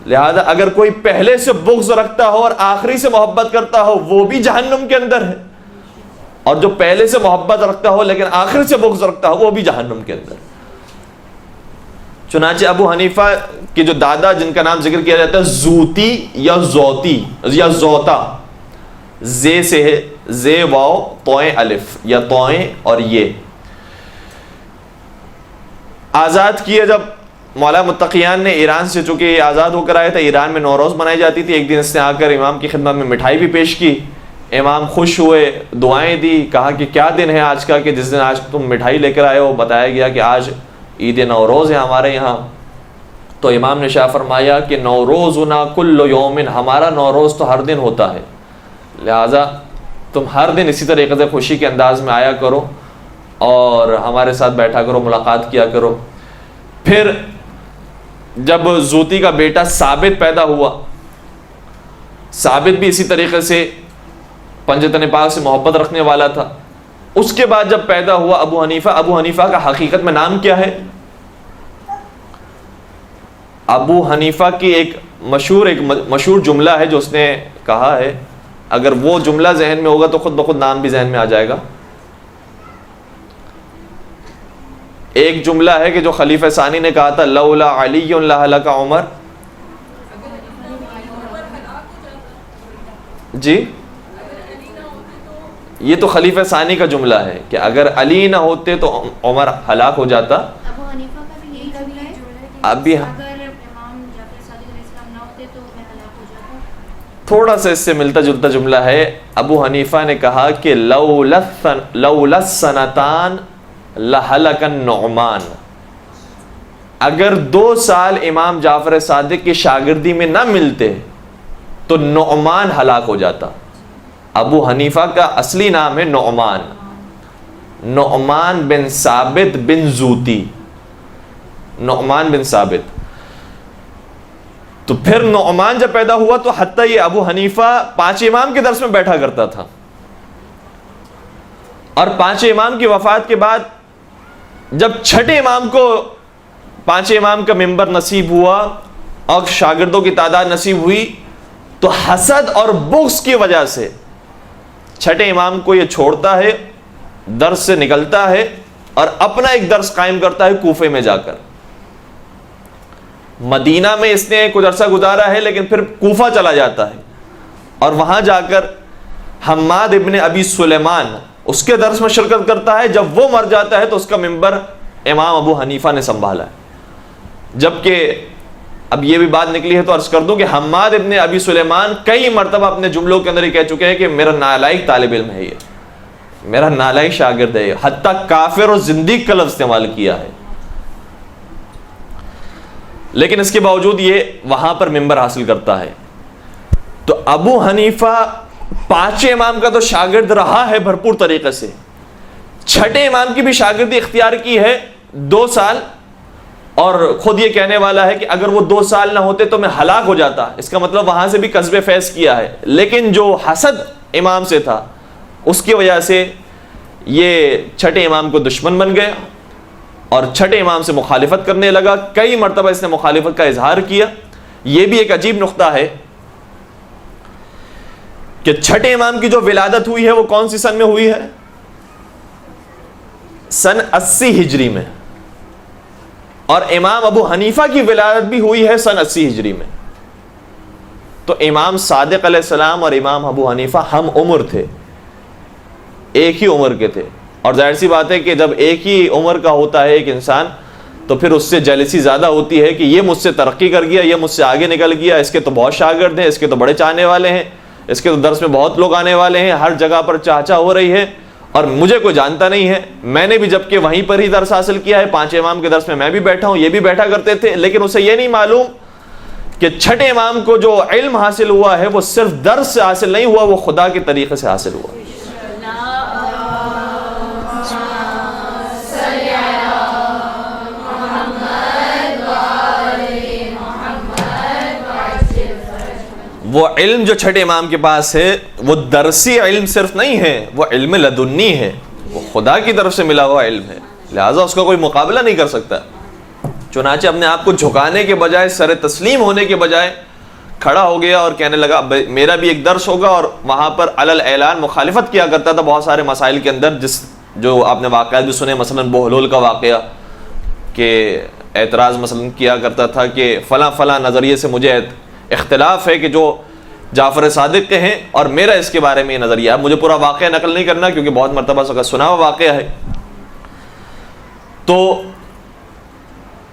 لہذا اگر کوئی پہلے سے بغض رکھتا ہو اور آخری سے محبت کرتا ہو وہ بھی جہنم کے اندر ہے، اور جو پہلے سے محبت رکھتا ہو لیکن آخر سے بغض رکھتا ہو وہ بھی جہنم کے اندر۔ چنانچہ ابو حنیفہ کے جو دادا جن کا نام ذکر کیا جاتا ہے زوتی یا زوتی یا زوتا، زے سے ہے، زے واو توئیں الف یا توئیں اور یہ، آزاد کیے جب مولا متقیان نے ایران سے، چونکہ یہ آزاد ہو کر آیا تھا، ایران میں نوروز منائی جاتی تھی، ایک دن اس نے آ کر امام کی خدمت میں مٹھائی بھی پیش کی، امام خوش ہوئے، دعائیں دی، کہا کہ کیا دن ہے آج کا کہ جس دن آج تم مٹھائی لے کر آئے ہو؟ بتایا گیا کہ آج عید نوروز ہے ہمارے یہاں۔ تو امام نے شاہ فرمایا کہ نوروزنا کل یوم، ہمارا نوروز تو ہر دن ہوتا ہے، لہٰذا تم ہر دن اسی طریقے سے خوشی کے انداز میں آیا کرو اور ہمارے ساتھ بیٹھا کرو، ملاقات کیا کرو۔ پھر جب زوتی کا بیٹا ثابت پیدا ہوا، ثابت بھی اسی طریقے سے پنجتن پاک سے محبت رکھنے والا تھا، اس کے بعد جب پیدا ہوا ابو حنیفہ کا حقیقت میں نام کیا ہے؟ ابو حنیفہ کی ایک مشہور جملہ ہے جو اس نے کہا ہے، اگر وہ جملہ ذہن میں ہوگا تو خود بخود نام بھی ذہن میں آ جائے گا۔ ایک جملہ ہے کہ جو خلیفہ ثانی نے کہا تھا، لولا علی لہلک عمر۔ جی یہ تو خلیفہ ثانی کا جملہ ہے کہ اگر علی نہ ہوتے تو عمر ہلاک ہو جاتا۔ ابو حنیفہ کا بھی یہی جملہ ہے، ابھی اگر امام جعفر صادق علیہ السلام نہ ہوتے تو میں ہلاک ہو جاتا۔ تھوڑا سا اس سے ملتا جلتا جملہ ہے۔ ابو حنیفہ نے کہا کہ لولا السنتان لہلک النعمان، اگر 2 سال امام جعفر صادق کی شاگردی میں نہ ملتے تو نعمان ہلاک ہو جاتا۔ ابو حنیفہ کا اصلی نام ہے نعمان بن ثابت بن زوتی، نعمان بن ثابت۔ تو پھر نعمان جب پیدا ہوا تو حتیٰ یہ ابو حنیفہ 5 امام کے درس میں بیٹھا کرتا تھا، اور 5 امام کی وفات کے بعد جب 6 امام کو 5 امام کا منبر نصیب ہوا اور شاگردوں کی تعداد نصیب ہوئی تو حسد اور بغض کی وجہ سے 6 امام کو یہ چھوڑتا ہے، درس سے نکلتا ہے اور اپنا ایک درس قائم کرتا ہے کوفے میں جا کر۔ مدینہ میں اس نے کچھ عرصہ گزارا ہے لیکن پھر کوفہ چلا جاتا ہے اور وہاں جا کر حماد ابن ابی سلیمان اس کے درس میں شرکت کرتا ہے. جب وہ مر جاتا ہے تو اس کا منبر امام ابو حنیفہ نے سنبھالا ہے. جبکہ اب یہ بھی بات نکلی ہے تو عرض کر دوں کہ حماد ابن ابی سلیمان کئی مرتبہ اپنے جملوں کے اندر یہ کہہ چکے ہیں کہ میرا نالائق طالب علم ہے, یہ میرا نالائق شاگرد ہے, حتیٰ کافر اور زندیق کا لفظ استعمال کیا ہے. لیکن اس کے باوجود یہ وہاں پر منبر حاصل کرتا ہے. تو ابو حنیفہ پانچویں امام کا تو شاگرد رہا ہے بھرپور طریقے سے, چھٹے امام کی بھی شاگردی اختیار کی ہے 2 سال, اور خود یہ کہنے والا ہے کہ اگر وہ 2 سال نہ ہوتے تو میں ہلاک ہو جاتا. اس کا مطلب وہاں سے بھی کسب فیض کیا ہے, لیکن جو حسد امام سے تھا اس کی وجہ سے یہ چھٹے امام کو دشمن بن گیا اور چھٹے امام سے مخالفت کرنے لگا. کئی مرتبہ اس نے مخالفت کا اظہار کیا. یہ بھی ایک عجیب نقطہ ہے کہ چھٹے امام کی جو ولادت ہوئی ہے وہ کون سی سن میں ہوئی ہے؟ سن 80 ہجری میں. اور امام ابو حنیفہ کی ولادت بھی ہوئی ہے سن 80 ہجری میں. تو امام صادق علیہ السلام اور امام ابو حنیفہ ہم عمر تھے, ایک ہی عمر کے تھے. اور ظاہر سی بات ہے کہ جب ایک ہی عمر کا ہوتا ہے ایک انسان تو پھر اس سے جیلسی زیادہ ہوتی ہے کہ یہ مجھ سے ترقی کر گیا, یہ مجھ سے آگے نکل گیا, اس کے تو بہت شاگرد ہیں, اس کے تو بڑے چاہنے والے ہیں, اس کے تو درس میں بہت لوگ آنے والے ہیں, ہر جگہ پر چاچا ہو رہی ہے اور مجھے کوئی جانتا نہیں ہے. میں نے بھی جبکہ وہیں پر ہی درس حاصل کیا ہے, 5 امام کے درس میں بھی بیٹھا ہوں, یہ بھی بیٹھا کرتے تھے, لیکن اسے یہ نہیں معلوم کہ چھٹے امام کو جو علم حاصل ہوا ہے وہ صرف درس سے حاصل نہیں ہوا, وہ خدا کے طریقے سے حاصل ہوا. وہ علم جو چھٹے امام کے پاس ہے وہ درسی علم صرف نہیں ہے, وہ علم لدنی ہے, وہ خدا کی طرف سے ملا ہوا علم ہے, لہٰذا اس کا کوئی مقابلہ نہیں کر سکتا. چنانچہ اپنے آپ کو جھکانے کے بجائے, سر تسلیم ہونے کے بجائے کھڑا ہو گیا اور کہنے لگا میرا بھی ایک درس ہوگا. اور وہاں پر علل اعلان مخالفت کیا کرتا تھا بہت سارے مسائل کے اندر, جو آپ نے واقعات بھی سنے, مثلا بہلول کا واقعہ کہ اعتراض مثلا کیا کرتا تھا کہ فلاں فلاں نظریے سے مجھے اختلاف ہے کہ جو جعفر صادق کے ہیں اور میرا اس کے بارے میں یہ نظریہ ہے. مجھے پورا واقعہ نقل نہیں کرنا کیونکہ بہت مرتبہ سنا ہوا واقعہ ہے. تو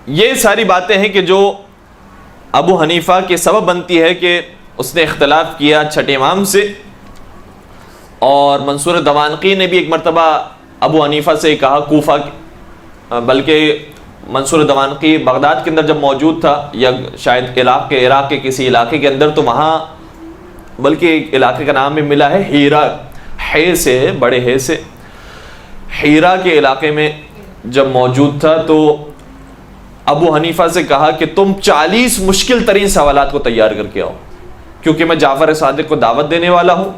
یہ ساری باتیں ہیں کہ جو ابو حنیفہ کے سبب بنتی ہے کہ اس نے اختلاف کیا چھٹے امام سے. اور منصور دوانقی نے بھی ایک مرتبہ ابو حنیفہ سے کہا کوفہ, بلکہ منصور دوانقی بغداد کے اندر جب موجود تھا یا شاید عراق کے کسی علاقے کے اندر, تو وہاں بلکہ ایک علاقے کا نام بھی ملا ہے ہیرا, ہے سے بڑے ہے سے, ہیرا کے علاقے میں جب موجود تھا تو ابو حنیفہ سے کہا کہ تم 40 مشکل ترین سوالات کو تیار کر کے آؤ, کیونکہ میں جعفر صادق کو دعوت دینے والا ہوں,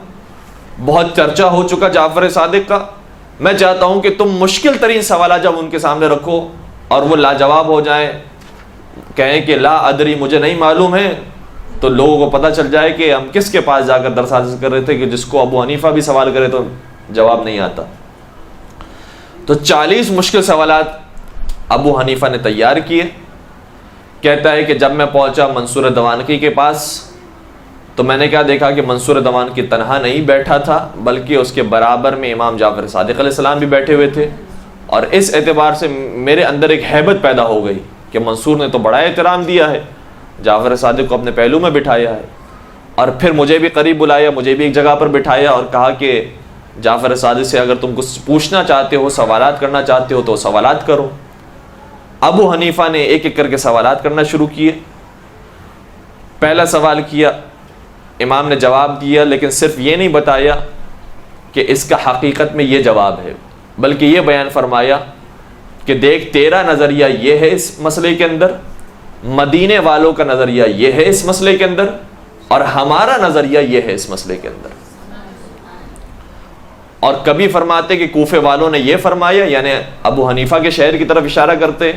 بہت چرچا ہو چکا جعفر صادق کا, میں چاہتا ہوں کہ تم مشکل ترین سوالات جب ان کے سامنے رکھو اور وہ لاجواب ہو جائیں, کہیں کہ لا ادری مجھے نہیں معلوم ہے, تو لوگوں کو پتہ چل جائے کہ ہم کس کے پاس جا کر درس حاصل کر رہے تھے کہ جس کو ابو حنیفہ بھی سوال کرے تو جواب نہیں آتا. تو 40 مشکل سوالات ابو حنیفہ نے تیار کیے. کہتا ہے کہ جب میں پہنچا منصور دوانقی کے پاس تو میں نے کیا دیکھا کہ منصور دوانقی تنہا نہیں بیٹھا تھا, بلکہ اس کے برابر میں امام جعفر صادق علیہ السلام بھی بیٹھے ہوئے تھے. اور اس اعتبار سے میرے اندر ایک ہیبت پیدا ہو گئی کہ منصور نے تو بڑا احترام دیا ہے, جعفر صادق کو اپنے پہلو میں بٹھایا ہے, اور پھر مجھے بھی قریب بلایا, مجھے بھی ایک جگہ پر بٹھایا اور کہا کہ جعفر صادق سے اگر تم کچھ پوچھنا چاہتے ہو, سوالات کرنا چاہتے ہو تو سوالات کرو. ابو حنیفہ نے ایک ایک کر کے سوالات کرنا شروع کیے. پہلا سوال کیا, امام نے جواب دیا, لیکن صرف یہ نہیں بتایا کہ اس کا حقیقت میں یہ جواب ہے, بلکہ یہ بیان فرمایا کہ دیکھ تیرا نظریہ یہ ہے اس مسئلے کے اندر, مدینے والوں کا نظریہ یہ ہے اس مسئلے کے اندر, اور ہمارا نظریہ یہ ہے اس مسئلے کے اندر. اور کبھی فرماتے کہ کوفے والوں نے یہ فرمایا, یعنی ابو حنیفہ کے شہر کی طرف اشارہ کرتے,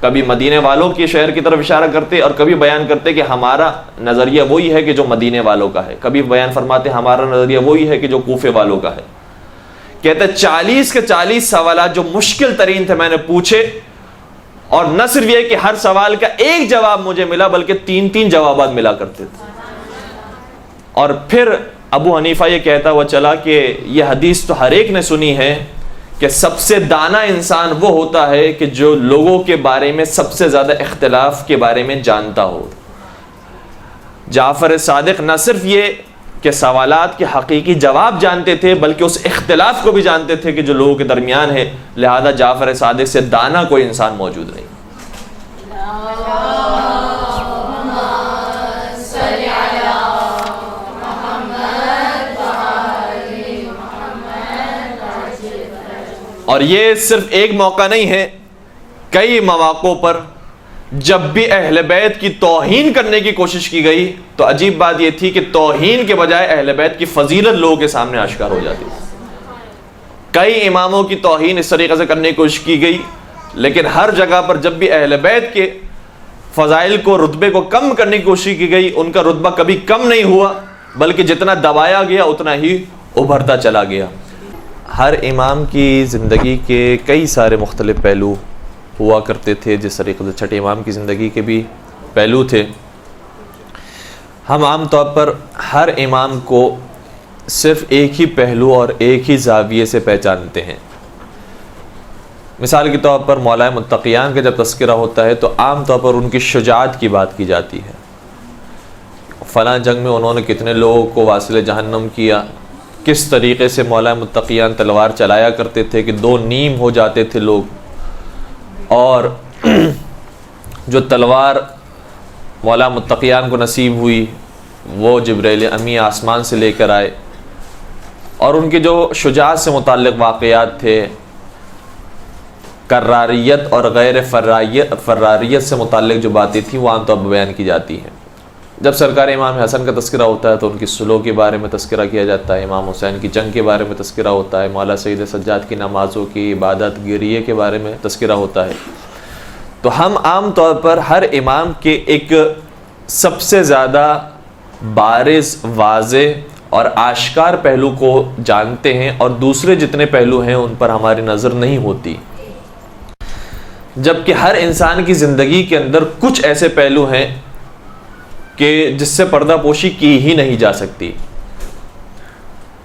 کبھی مدینے والوں کے شہر کی طرف اشارہ کرتے, اور کبھی بیان کرتے کہ ہمارا نظریہ وہی ہے کہ جو مدینے والوں کا ہے, کبھی بیان فرماتے ہمارا نظریہ وہی ہے کہ جو کوفے والوں کا ہے. کہتے 40 کے 40 سوالات جو مشکل ترین تھے میں نے پوچھے, اور نہ صرف یہ کہ ہر سوال کا ایک جواب مجھے ملا بلکہ 3 جوابات ملا کرتے تھے. اور پھر ابو حنیفہ یہ کہتا ہوا چلا کہ یہ حدیث تو ہر ایک نے سنی ہے کہ سب سے دانا انسان وہ ہوتا ہے کہ جو لوگوں کے بارے میں سب سے زیادہ اختلاف کے بارے میں جانتا ہو. جعفر صادق نہ صرف یہ کہ سوالات کے حقیقی جواب جانتے تھے بلکہ اس اختلاف کو بھی جانتے تھے کہ جو لوگوں کے درمیان ہے. لہذا جعفر صادق سے دانا کوئی انسان موجود نہیں. اور یہ صرف ایک موقع نہیں ہے، کئی مواقع پر جب بھی اہل بیت کی توہین کرنے کی کوشش کی گئی تو عجیب بات یہ تھی کہ توہین کے بجائے اہل بیت کی فضیلت لوگوں کے سامنے آشکار ہو جاتی. کئی اماموں کی توہین اس طریقے سے کرنے کی کوشش کی گئی، لیکن ہر جگہ پر جب بھی اہل بیت کے فضائل کو، رتبے کو کم کرنے کی کوشش کی گئی، ان کا رتبہ کبھی کم نہیں ہوا بلکہ جتنا دبایا گیا اتنا ہی ابھرتا چلا گیا. ہر امام کی زندگی کے کئی سارے مختلف پہلو ہوا کرتے تھے، جس طریقے سے چھٹے امام کی زندگی کے بھی پہلو تھے. ہم عام طور پر ہر امام کو صرف ایک ہی پہلو اور ایک ہی زاویے سے پہچانتے ہیں. مثال کے طور پر مولائے متقیان کا جب تذکرہ ہوتا ہے تو عام طور پر ان کی شجاعت کی بات کی جاتی ہے. فلاں جنگ میں انہوں نے کتنے لوگوں کو واصل جہنم کیا، کس طریقے سے مولائے متقیان تلوار چلایا کرتے تھے کہ 2 نیم ہو جاتے تھے لوگ، اور جو تلوار مولا متقیان کو نصیب ہوئی وہ جبرائیل امی آسمان سے لے کر آئے. اور ان کے جو شجاعت سے متعلق واقعات تھے، کراریت اور غیر فراریت سے متعلق جو باتیں تھیں وہ عام طور پر بیان کی جاتی ہیں. جب سرکار امام حسن کا تذکرہ ہوتا ہے تو ان کی سلو کے بارے میں تذکرہ کیا جاتا ہے، امام حسین کی جنگ کے بارے میں تذکرہ ہوتا ہے، مولا سید سجاد کی نمازوں کی عبادت گریے کے بارے میں تذکرہ ہوتا ہے. تو ہم عام طور پر ہر امام کے ایک سب سے زیادہ بارز، واضح اور آشکار پہلو کو جانتے ہیں اور دوسرے جتنے پہلو ہیں ان پر ہماری نظر نہیں ہوتی، جبکہ ہر انسان کی زندگی کے اندر کچھ ایسے پہلو ہیں کہ جس سے پردہ پوشی کی ہی نہیں جا سکتی.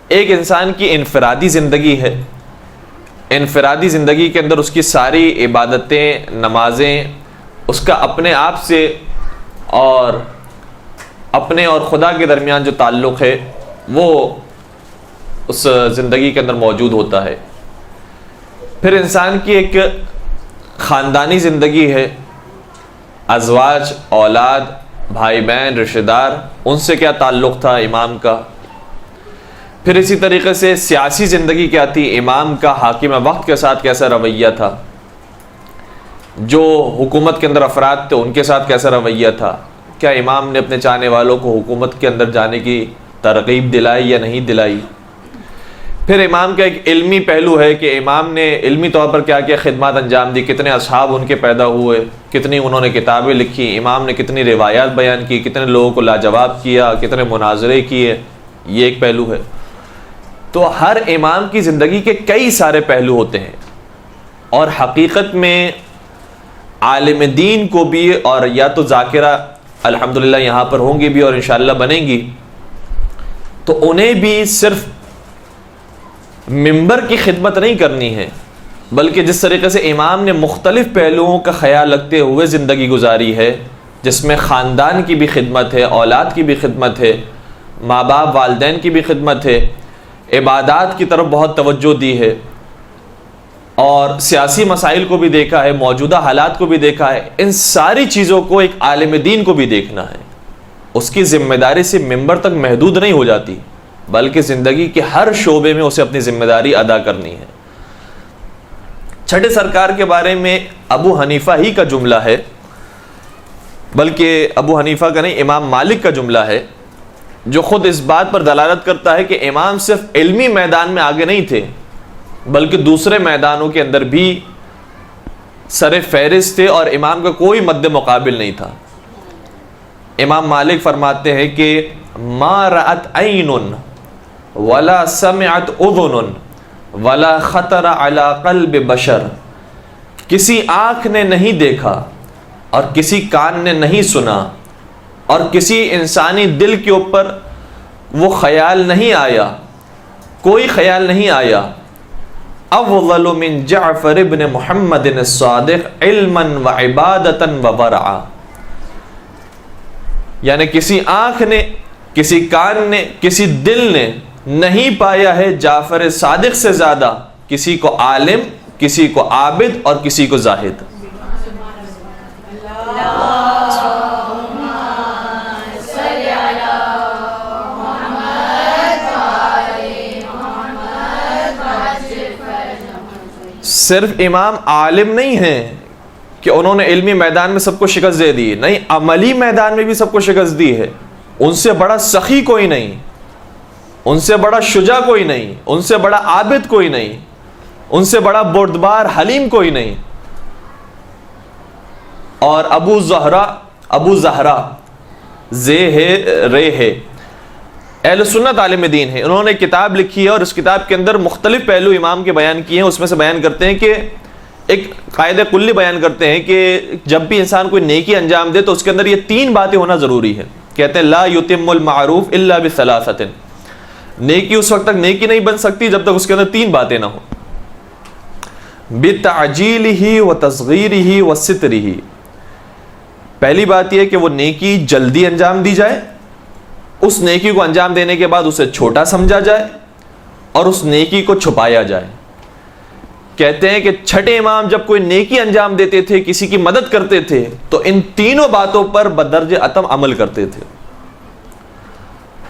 ایک انسان کی انفرادی زندگی ہے، انفرادی زندگی کے اندر اس کی ساری عبادتیں، نمازیں، اس کا اپنے آپ سے اور اپنے اور خدا کے درمیان جو تعلق ہے وہ اس زندگی کے اندر موجود ہوتا ہے. پھر انسان کی ایک خاندانی زندگی ہے، ازواج، اولاد، بھائی بہن، رشتہ دار، ان سے کیا تعلق تھا امام کا. پھر اسی طریقے سے سیاسی زندگی کیا تھی، امام کا حاکم وقت کے ساتھ کیسا رویہ تھا، جو حکومت کے اندر افراد تھے ان کے ساتھ کیسا رویہ تھا، کیا امام نے اپنے چاہنے والوں کو حکومت کے اندر جانے کی ترغیب دلائی یا نہیں دلائی. پھر امام کا ایک علمی پہلو ہے کہ امام نے علمی طور پر کیا کیا خدمات انجام دی، کتنے اصحاب ان کے پیدا ہوئے، کتنی انہوں نے کتابیں لکھی، امام نے کتنی روایات بیان کی، کتنے لوگوں کو لاجواب کیا، کتنے مناظرے کیے. یہ ایک پہلو ہے. تو ہر امام کی زندگی کے کئی سارے پہلو ہوتے ہیں، اور حقیقت میں عالم دین کو بھی، اور یا تو ذاکرہ الحمدللہ یہاں پر ہوں گی بھی اور انشاءاللہ بنیں گی، تو انہیں بھی صرف ممبر کی خدمت نہیں کرنی ہے، بلکہ جس طریقے سے امام نے مختلف پہلوؤں کا خیال رکھتے ہوئے زندگی گزاری ہے، جس میں خاندان کی بھی خدمت ہے، اولاد کی بھی خدمت ہے، ماں باپ والدین کی بھی خدمت ہے، عبادات کی طرف بہت توجہ دی ہے، اور سیاسی مسائل کو بھی دیکھا ہے، موجودہ حالات کو بھی دیکھا ہے. ان ساری چیزوں کو ایک عالم دین کو بھی دیکھنا ہے. اس کی ذمہ داری سے ممبر تک محدود نہیں ہو جاتی، بلکہ زندگی کے ہر شعبے میں اسے اپنی ذمہ داری ادا کرنی ہے. چھٹے سرکار کے بارے میں ابو حنیفہ ہی کا جملہ ہے، بلکہ ابو حنیفہ کا نہیں، امام مالک کا جملہ ہے، جو خود اس بات پر دلالت کرتا ہے کہ امام صرف علمی میدان میں آگے نہیں تھے بلکہ دوسرے میدانوں کے اندر بھی سر فہرست تھے، اور امام کا کوئی مد مقابل نہیں تھا. امام مالک فرماتے ہیں کہ ما رأت عین ولا سمعت اذن ولا خطر علی قلب بشر کسی آنکھ نے نہیں دیکھا اور کسی کان نے نہیں سنا اور کسی انسانی دل کے اوپر وہ خیال نہیں آیا، کوئی خیال نہیں آیا، افضل من جعفر ابن محمد الصادق علما وعبادتا وورعا، یعنی کسی آنکھ نے، کسی کان نے، کسی دل نے نہیں پایا ہے جعفر صادق سے زیادہ کسی کو عالم، کسی کو عابد اور کسی کو زاہد۔ صرف امام عالم نہیں ہیں کہ انہوں نے علمی میدان میں سب کو شکست دے دی، نہیں، عملی میدان میں بھی سب کو شکست دی ہے۔ ان سے بڑا سخی کوئی نہیں، ان سے بڑا شجاع کوئی نہیں، ان سے بڑا عابد کوئی نہیں، ان سے بڑا بردبار حلیم کوئی نہیں۔ اور ابو زہرا زے ہے رے ہے، اہل سنت عالم دین ہے، انہوں نے کتاب لکھی ہے اور اس کتاب کے اندر مختلف پہلو امام کے بیان کیے ہیں۔ اس میں سے بیان کرتے ہیں کہ ایک قاعدہ کلی بیان کرتے ہیں کہ جب بھی انسان کوئی نیکی انجام دے تو اس کے اندر یہ 3 باتیں ہونا ضروری ہے۔ کہتے ہیں لا یتم المعروف الا بثلاثۃ، نیکی اس وقت تک نیکی نہیں بن سکتی جب تک اس کے اندر 3 باتیں نہ ہوں، بتعجیلہ وتصغیرہ وسترہ۔ پہلی بات یہ ہے کہ وہ نیکی جلدی انجام دی جائے، اس نیکی کو انجام دینے کے بعد اسے چھوٹا سمجھا جائے اور اس نیکی کو چھپایا جائے۔ کہتے ہیں کہ چھٹے امام جب کوئی نیکی انجام دیتے تھے، کسی کی مدد کرتے تھے، تو ان تینوں باتوں پر بدرجہ اتم عمل کرتے تھے۔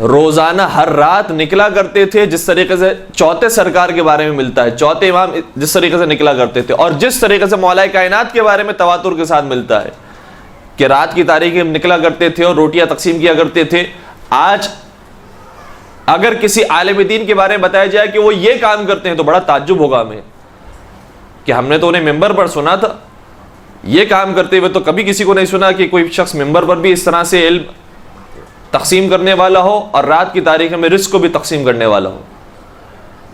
روزانہ ہر رات نکلا کرتے تھے، جس طریقے سے چوتھے سرکار کے بارے میں ملتا ہے، چوتھے امام جس طریقے سے نکلا کرتے تھے، اور جس طریقے سے مولا کائنات کے بارے میں تواتر کے ساتھ ملتا ہے کہ رات کی تاریکی میں نکلا کرتے تھے اور روٹیاں تقسیم کیا کرتے تھے۔ آج اگر کسی عالم دین کے بارے میں بتایا جائے کہ وہ یہ کام کرتے ہیں تو بڑا تعجب ہوگا ہمیں کہ ہم نے تو انہیں ممبر پر سنا تھا، یہ کام کرتے ہوئے تو کبھی کسی کو نہیں سنا کہ کوئی شخص ممبر پر بھی اس طرح سے علم تقسیم کرنے والا ہو اور رات کی تاریخ میں رزق کو بھی تقسیم کرنے والا ہو۔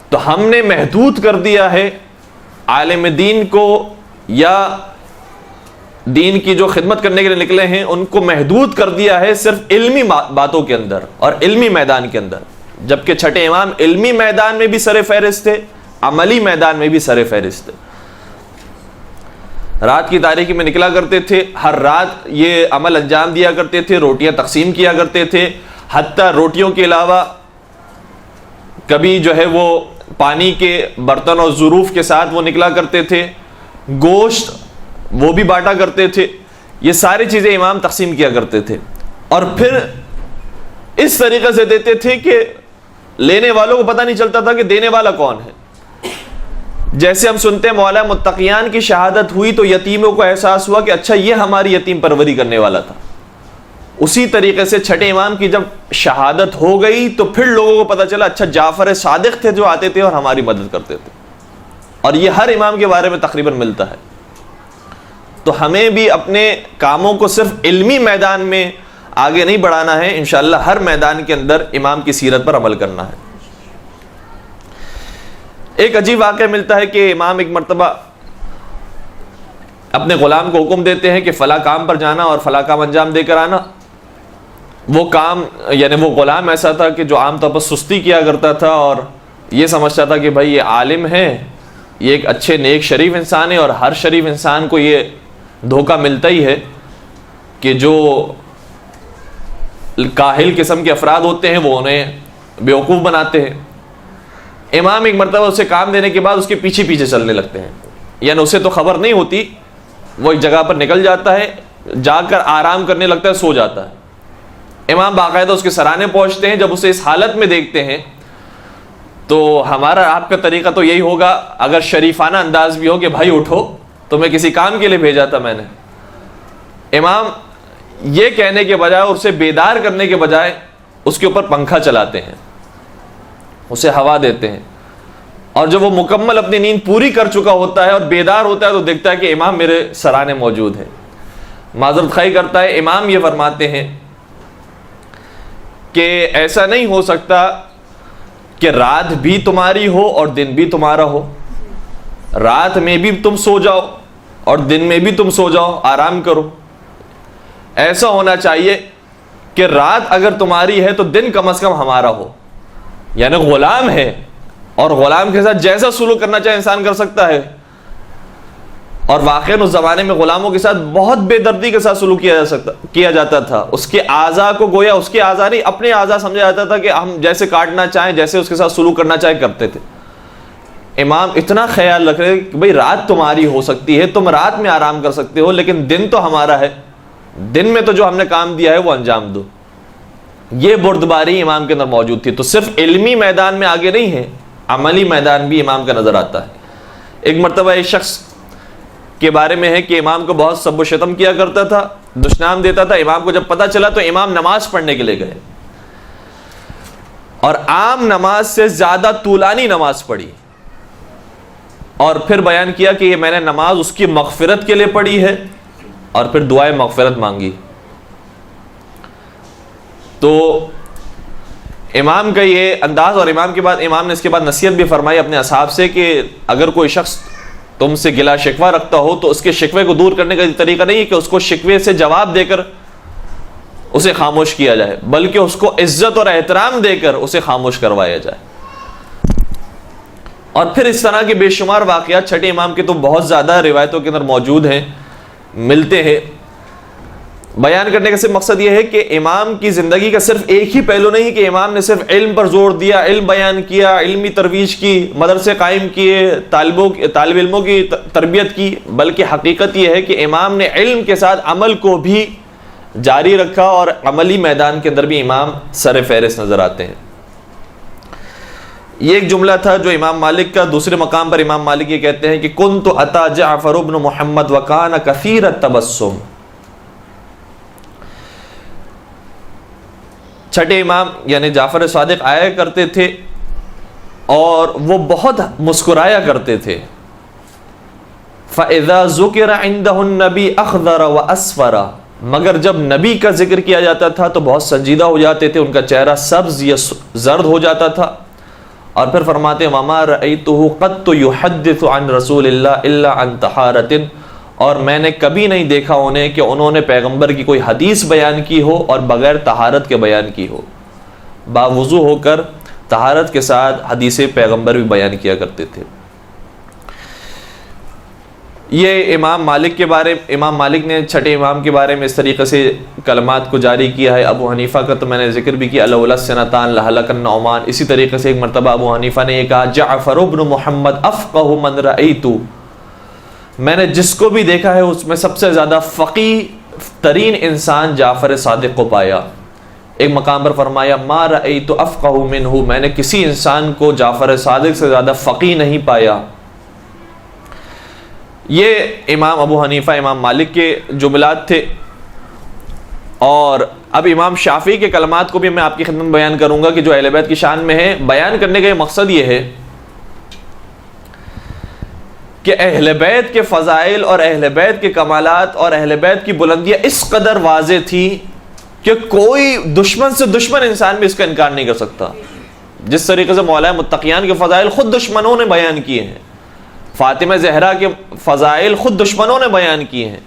تو ہم نے محدود کر دیا ہے عالم دین کو، یا دین کی جو خدمت کرنے کے لیے نکلے ہیں ان کو محدود کر دیا ہے صرف علمی باتوں کے اندر اور علمی میدان کے اندر، جبکہ چھٹے امام علمی میدان میں بھی سر فہرست تھے، عملی میدان میں بھی سر فہرست تھے۔ رات کی تاریکی میں نکلا کرتے تھے، ہر رات یہ عمل انجام دیا کرتے تھے، روٹیاں تقسیم کیا کرتے تھے، حتیٰ روٹیوں کے علاوہ کبھی جو ہے وہ پانی کے برتن اور ظروف کے ساتھ وہ نکلا کرتے تھے، گوشت وہ بھی بانٹا کرتے تھے۔ یہ ساری چیزیں امام تقسیم کیا کرتے تھے اور پھر اس طریقے سے دیتے تھے کہ لینے والوں کو پتہ نہیں چلتا تھا کہ دینے والا کون ہے۔ جیسے ہم سنتے ہیں مولا متقیان کی شہادت ہوئی تو یتیموں کو احساس ہوا کہ اچھا یہ ہماری یتیم پروری کرنے والا تھا، اسی طریقے سے چھٹے امام کی جب شہادت ہو گئی تو پھر لوگوں کو پتہ چلا اچھا جعفر صادق تھے جو آتے تھے اور ہماری مدد کرتے تھے۔ اور یہ ہر امام کے بارے میں تقریباً ملتا ہے۔ تو ہمیں بھی اپنے کاموں کو صرف علمی میدان میں آگے نہیں بڑھانا ہے، انشاءاللہ ہر میدان کے اندر امام کی سیرت پر عمل کرنا ہے۔ ایک عجیب واقعہ ملتا ہے کہ امام ایک مرتبہ اپنے غلام کو حکم دیتے ہیں کہ فلاں کام پر جانا اور فلاں کام انجام دے کر آنا۔ وہ کام یعنی وہ غلام ایسا تھا کہ جو عام طور پر سستی کیا کرتا تھا اور یہ سمجھتا تھا کہ بھائی یہ عالم ہے، یہ ایک اچھے نیک شریف انسان ہے، اور ہر شریف انسان کو یہ دھوکہ ملتا ہی ہے کہ جو کاہل قسم کے افراد ہوتے ہیں وہ انہیں بیوقوف بناتے ہیں۔ امام ایک مرتبہ اسے کام دینے کے بعد اس کے پیچھے پیچھے چلنے لگتے ہیں، یعنی اسے تو خبر نہیں ہوتی، وہ ایک جگہ پر نکل جاتا ہے، جا کر آرام کرنے لگتا ہے، سو جاتا ہے۔ امام باقاعدہ اس کے سرانے پہنچتے ہیں، جب اسے اس حالت میں دیکھتے ہیں تو ہمارا آپ کا طریقہ تو یہی ہوگا، اگر شریفانہ انداز بھی ہو کہ بھائی اٹھو، تو میں کسی کام کے لیے بھیجا تھا میں نے۔ امام یہ کہنے کے بجائے، اسے بیدار کرنے کے بجائے اس کے اوپر پنکھا چلاتے ہیں، اسے ہوا دیتے ہیں، اور جب وہ مکمل اپنی نیند پوری کر چکا ہوتا ہے اور بیدار ہوتا ہے تو دیکھتا ہے کہ امام میرے سرانے موجود ہے۔ معذرت خواہی کرتا ہے، امام یہ فرماتے ہیں کہ ایسا نہیں ہو سکتا کہ رات بھی تمہاری ہو اور دن بھی تمہارا ہو، رات میں بھی تم سو جاؤ اور دن میں بھی تم سو جاؤ، آرام کرو. ایسا ہونا چاہیے کہ رات اگر تمہاری ہے تو دن کم از کم ہمارا ہو. یعنی غلام ہے اور غلام کے ساتھ جیسا سلوک کرنا چاہے انسان کر سکتا ہے. اور واقعاً اس زمانے میں غلاموں کے ساتھ بہت بے دردی کے ساتھ سلوک کیا جاتا تھا. اس کے اعضاء کو گویا اس کے اعضاء نہیں اپنے اعضاء سمجھا جاتا تھا کہ ہم جیسے کاٹنا چاہیں، جیسے اس کے ساتھ سلوک کرنا چاہے کرتے تھے. امام اتنا خیال رکھ رہے کہ بھئی رات تمہاری ہو سکتی ہے، تم رات میں آرام کر سکتے ہو، لیکن دن تو ہمارا ہے، دن میں تو جو ہم نے کام دیا ہے وہ انجام دو. یہ بردباری امام کے اندر موجود تھی. تو صرف علمی میدان میں آگے نہیں ہے، عملی میدان بھی امام کا نظر آتا ہے. ایک مرتبہ ایک شخص کے بارے میں ہے کہ امام کو بہت سب و شتم کیا کرتا تھا، دشنام دیتا تھا. امام کو جب پتہ چلا تو امام نماز پڑھنے کے لیے گئے اور عام نماز سے زیادہ طولانی نماز پڑھی، اور پھر بیان کیا کہ یہ میں نے نماز اس کی مغفرت کے لیے پڑھی ہے، اور پھر دعائے مغفرت مانگی. تو امام کا یہ انداز، اور امام نے اس کے بعد نصیحت بھی فرمائی اپنے اصحاب سے کہ اگر کوئی شخص تم سے گلا شکوہ رکھتا ہو تو اس کے شکوے کو دور کرنے کا طریقہ نہیں ہے کہ اس کو شکوے سے جواب دے کر اسے خاموش کیا جائے، بلکہ اس کو عزت اور احترام دے کر اسے خاموش کروایا جائے. اور پھر اس طرح کے بے شمار واقعات چھٹے امام کے تو بہت زیادہ روایتوں کے اندر موجود ہیں، ملتے ہیں. بیان کرنے کا صرف مقصد یہ ہے کہ امام کی زندگی کا صرف ایک ہی پہلو نہیں کہ امام نے صرف علم پر زور دیا، علم بیان کیا، علمی ترویج کی، مدرسے قائم کیے، طالب علموں کی تربیت کی، بلکہ حقیقت یہ ہے کہ امام نے علم کے ساتھ عمل کو بھی جاری رکھا، اور عملی میدان کے اندر بھی امام سر فہرست نظر آتے ہیں. یہ ایک جملہ تھا جو امام مالک کا. دوسرے مقام پر امام مالک یہ کہتے ہیں کہ کنت اتا جعفر بن محمد وکان کثیر التبسم. چھٹے امام یعنی جعفر صادق آیا کرتے تھے اور وہ بہت مسکرایا کرتے تھے. فَإِذَا ذُكِرَ عِنْدَهُ النَّبِي أَخْضَرَ وَأَصْفَرَ. مگر جب نبی کا ذکر کیا جاتا تھا تو بہت سنجیدہ ہو جاتے تھے، ان کا چہرہ سبز یا زرد ہو جاتا تھا. اور پھر فرماتے ہیں وَمَا رَأَيْتُهُ قَطُّ يُحَدِّثُ عَنْ رَسُولِ اللَّهِ إِلَّا عَنْ طَهَارَةٍ. اور میں نے کبھی نہیں دیکھا انہیں کہ انہوں نے پیغمبر کی کوئی حدیث بیان کی ہو اور بغیر طہارت کے بیان کی ہو. باوضو ہو کر طہارت کے ساتھ حدیث پیغمبر بھی بیان کیا کرتے تھے. یہ امام مالک نے چھٹے امام کے بارے میں اس طریقے سے کلمات کو جاری کیا ہے. ابو حنیفہ کا تو میں نے ذکر بھی کیا، لولا السنتان لہلک النعمان. اسی طریقے سے ایک مرتبہ ابو حنیفہ نے یہ کہا جعفر بن محمد افقہ من رأیت. میں نے جس کو بھی دیکھا ہے اس میں سب سے زیادہ فقیہ ترین انسان جعفر صادق کو پایا. ایک مقام پر فرمایا ما رأیت افقہ منہ. میں نے کسی انسان کو جعفر صادق سے زیادہ فقیہ نہیں پایا. یہ امام ابو حنیفہ امام مالک کے جملات تھے. اور اب امام شافعی کے کلمات کو بھی میں آپ کی خدمت بیان کروں گا کہ جو اہل بیت کی شان میں ہے. بیان کرنے کا یہ مقصد یہ ہے کہ اہل بیت کے فضائل اور اہل بیت کے کمالات اور اہل بیت کی بلندیاں اس قدر واضح تھی کہ کوئی دشمن سے دشمن انسان بھی اس کا انکار نہیں کر سکتا. جس طریقے سے مولا متقیان کے فضائل خود دشمنوں نے بیان کیے ہیں، فاطمہ زہرا کے فضائل خود دشمنوں نے بیان کیے ہیں،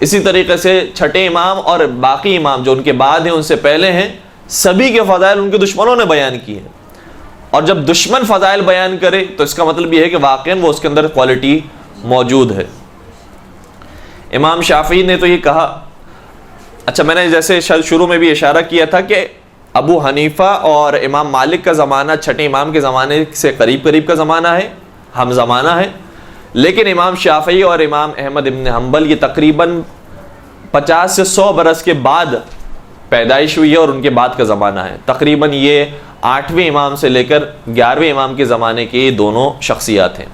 اسی طریقے سے چھٹے امام اور باقی امام جو ان کے بعد ہیں ان سے پہلے ہیں، سبھی کے فضائل ان کے دشمنوں نے بیان کیے ہیں. اور جب دشمن فضائل بیان کرے تو اس کا مطلب یہ ہے کہ واقعاً وہ اس کے اندر کوالٹی موجود ہے. امام شافعی نے تو یہ کہا، اچھا میں نے جیسے شروع میں بھی اشارہ کیا تھا کہ ابو حنیفہ اور امام مالک کا زمانہ چھٹے امام کے زمانے سے قریب کا زمانہ ہے، ہم زمانہ ہے. لیکن امام شافعی اور امام احمد ابن حنبل یہ تقریباً 50 سے 100 برس کے بعد پیدائش ہوئی ہے اور ان کے بعد کا زمانہ ہے. تقریباً یہ 8ویں امام سے لے کر 11ویں امام کے زمانے کے یہ دونوں شخصیات ہیں.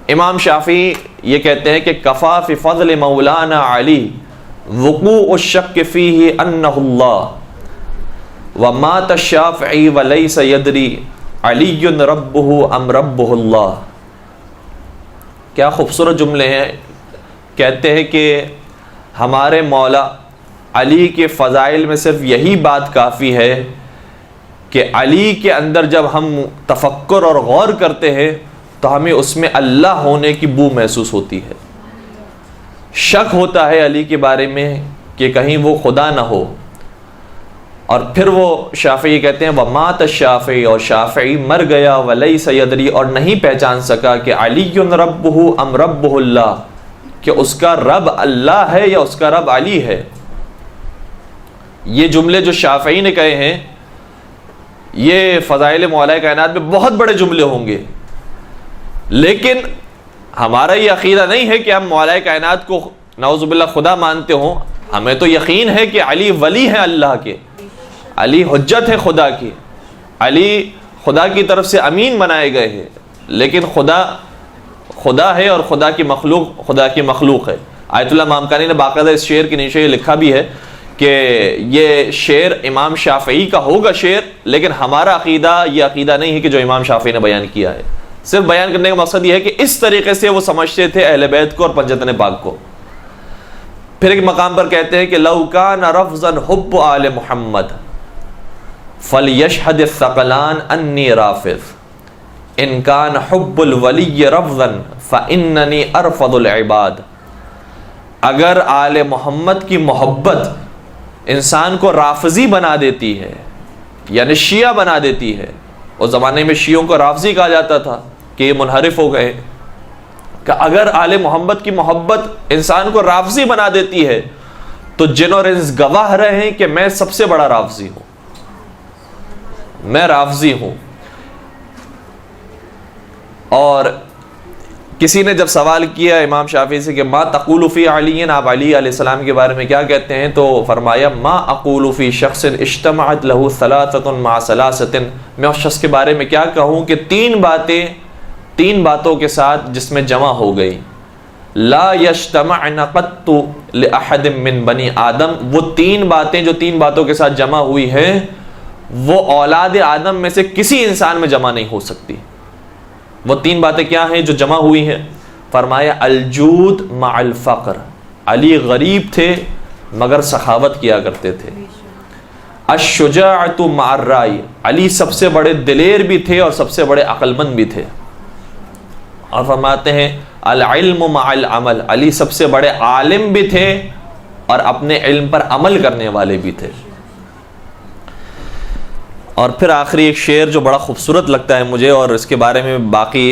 امام شافعی یہ کہتے ہیں کہ کفا فی فضل مولانا علی وقوع الشک فیہ انہ اللہ ومات الشافعی ولیس یدری علی ربہ ام ربہ اللہ. کیا خوبصورت جملے ہیں. کہتے ہیں کہ ہمارے مولا علی کے فضائل میں صرف یہی بات کافی ہے کہ علی کے اندر جب ہم تفکر اور غور کرتے ہیں تو ہمیں اس میں اللہ ہونے کی بو محسوس ہوتی ہے. شک ہوتا ہے علی کے بارے میں کہ کہیں وہ خدا نہ ہو. اور پھر وہ شافعی کہتے ہیں وَمَاتَ الشَّافِعِي، اور شافعی مر گیا وَلَيْسَ يَدْرِي، اور نہیں پہچان سکا کہ علی ربہ ام ربہ اللہ، کہ اس کا رب اللہ ہے یا اس کا رب علی ہے. یہ جملے جو شافعی نے کہے ہیں یہ فضائل مولا کائنات میں بہت بڑے جملے ہوں گے، لیکن ہمارا یہ عقیدہ نہیں ہے کہ ہم مولا کائنات کو نعوذ باللہ خدا مانتے ہوں. ہمیں تو یقین ہے کہ علی ولی ہے اللہ کے، علی حجت ہے خدا کی، علی خدا کی طرف سے امین بنائے گئے ہیں، لیکن خدا ہے اور خدا کی مخلوق ہے. آیت اللہ مامکانی نے باقاعدہ اس شعر کے نیچے یہ لکھا بھی ہے کہ یہ شعر امام شافعی کا ہوگا شعر، لیکن ہمارا عقیدہ یہ عقیدہ نہیں ہے کہ جو امام شافعی نے بیان کیا ہے. صرف بیان کرنے کا مقصد یہ ہے کہ اس طریقے سے وہ سمجھتے تھے اہل بیت کو اور پنجتن پاک کو. پھر ایک مقام پر کہتے ہیں کہ لو کان رفضا حب آل محمد فلیشہد الثقلان انی رافض ان کان حب الولی رفضا فاننی ارفض العباد. اگر آل محمد کی محبت انسان کو رافضی بنا دیتی ہے یعنی شیعہ بنا دیتی ہے، اس زمانے میں شیعوں کو رافضی کہا جاتا تھا کہ یہ منحرف ہو گئے، کہ اگر آل محمد کی محبت انسان کو رافضی بنا دیتی ہے تو جن اور انس گواہ رہے کہ میں سب سے بڑا رافضی ہوں، میں رافضی ہوں. اور کسی نے جب سوال کیا امام شافعی سے کہ ما تقول فی علی، آپ علی علیہ السلام کے بارے میں کیا کہتے ہیں، تو فرمایا ما اقول فی شخص اجتمعت له ثلاثۃ مع ثلاثۃ، میں اس شخص کے بارے میں کیا کہوں کہ تین باتوں کے ساتھ جس میں جمع ہو گئی. لا یجتمعن قط لاحد من بنی آدم، وہ تین باتیں جو تین باتوں کے ساتھ جمع ہوئی ہیں وہ اولاد آدم میں سے کسی انسان میں جمع نہیں ہو سکتی. وہ تین باتیں کیا ہیں جو جمع ہوئی ہیں؟ فرمایا الجود مع الفقر، علی غریب تھے مگر سخاوت کیا کرتے تھے. الشجاعت مع الرأی، علی سب سے بڑے دلیر بھی تھے اور سب سے بڑے عقل مند بھی تھے. اور فرماتے ہیں العلم مع العمل، علی سب سے بڑے عالم بھی تھے اور اپنے علم پر عمل کرنے والے بھی تھے. اور پھر آخری ایک شعر جو بڑا خوبصورت لگتا ہے مجھے، اور اس کے بارے میں باقی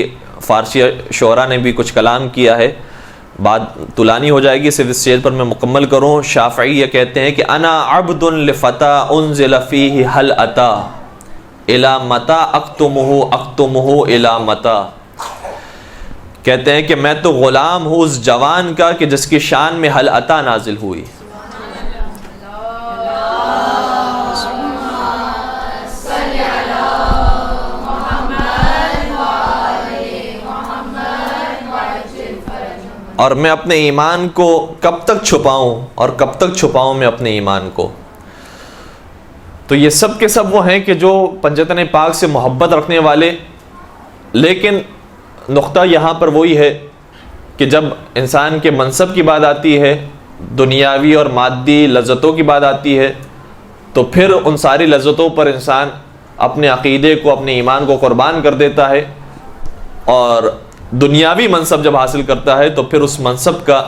فارسی شعراء نے بھی کچھ کلام کیا ہے، بات طولانی ہو جائے گی، صرف اس اسٹیج پر میں مکمل کروں. شافعی یہ کہتے ہیں کہ انا عبد لفتى انزل فیہ حل اتا الی متی اکتمہ الی متی. کہتے ہیں کہ میں تو غلام ہوں اس جوان کا کہ جس کی شان میں حل اتا نازل ہوئی. اور میں اپنے ایمان کو کب تک چھپاؤں اور کب تک چھپاؤں میں اپنے ایمان کو. تو یہ سب کے سب وہ ہیں کہ جو پنجتن پاک سے محبت رکھنے والے، لیکن نقطہ یہاں پر وہی ہے کہ جب انسان کے منصب کی بات آتی ہے، دنیاوی اور مادی لذتوں کی بات آتی ہے، تو پھر ان ساری لذتوں پر انسان اپنے عقیدے کو، اپنے ایمان کو قربان کر دیتا ہے. اور دنیاوی منصب جب حاصل کرتا ہے تو پھر اس منصب کا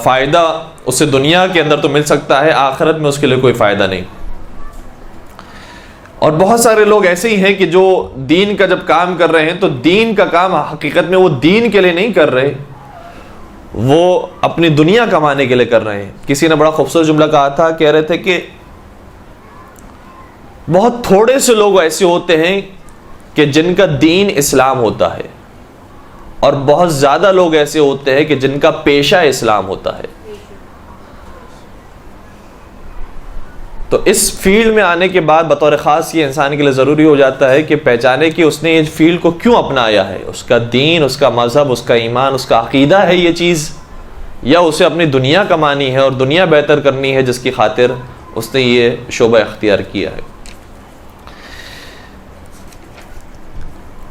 فائدہ اسے دنیا کے اندر تو مل سکتا ہے، آخرت میں اس کے لیے کوئی فائدہ نہیں. اور بہت سارے لوگ ایسے ہی ہیں کہ جو دین کا جب کام کر رہے ہیں تو دین کا کام حقیقت میں وہ دین کے لیے نہیں کر رہے، وہ اپنی دنیا کمانے کے لیے کر رہے ہیں. کسی نے بڑا خوبصورت جملہ کہا تھا، کہہ رہے تھے کہ بہت تھوڑے سے لوگ ایسے ہوتے ہیں کہ جن کا دین اسلام ہوتا ہے، اور بہت زیادہ لوگ ایسے ہوتے ہیں کہ جن کا پیشہ اسلام ہوتا ہے. تو اس فیلڈ میں آنے کے بعد بطور خاص یہ انسان کے لیے ضروری ہو جاتا ہے کہ پہچانے کہ اس نے یہ فیلڈ کو کیوں اپنایا ہے، اس کا دین، اس کا مذہب، اس کا ایمان، اس کا عقیدہ ہے یہ چیز، یا اسے اپنی دنیا کمانی ہے اور دنیا بہتر کرنی ہے جس کی خاطر اس نے یہ شعبہ اختیار کیا ہے.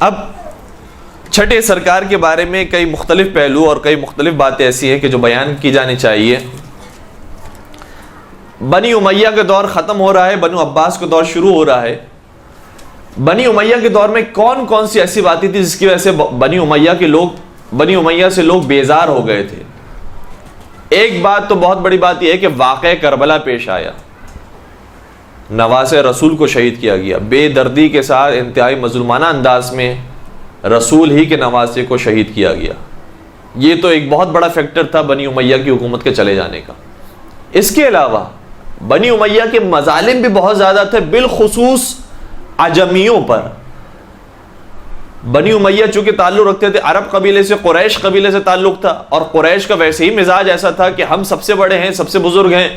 اب چھٹے سرکار کے بارے میں کئی مختلف پہلو اور کئی مختلف باتیں ایسی ہیں کہ جو بیان کی جانی چاہیے. بنی امیہ کے دور ختم ہو رہا ہے، بنو عباس کا دور شروع ہو رہا ہے. بنی امیہ کے دور میں کون کون سی ایسی باتیں تھی جس کی وجہ سے بنی امیہ سے لوگ بیزار ہو گئے تھے؟ ایک بات تو بہت بڑی بات یہ ہے کہ واقعہ کربلا پیش آیا، نواسے رسول کو شہید کیا گیا، بے دردی کے ساتھ انتہائی مظلومانہ انداز میں رسول ہی کے نواسے کو شہید کیا گیا۔ یہ تو ایک بہت بڑا فیکٹر تھا بنی امیہ کی حکومت کے چلے جانے کا۔ اس کے علاوہ بنی امیہ کے مظالم بھی بہت زیادہ تھے، بالخصوص عجمیوں پر۔ بنی امیہ چونکہ تعلق رکھتے تھے عرب قبیلے سے، قریش قبیلے سے تعلق تھا، اور قریش کا ویسے ہی مزاج ایسا تھا کہ ہم سب سے بڑے ہیں، سب سے بزرگ ہیں،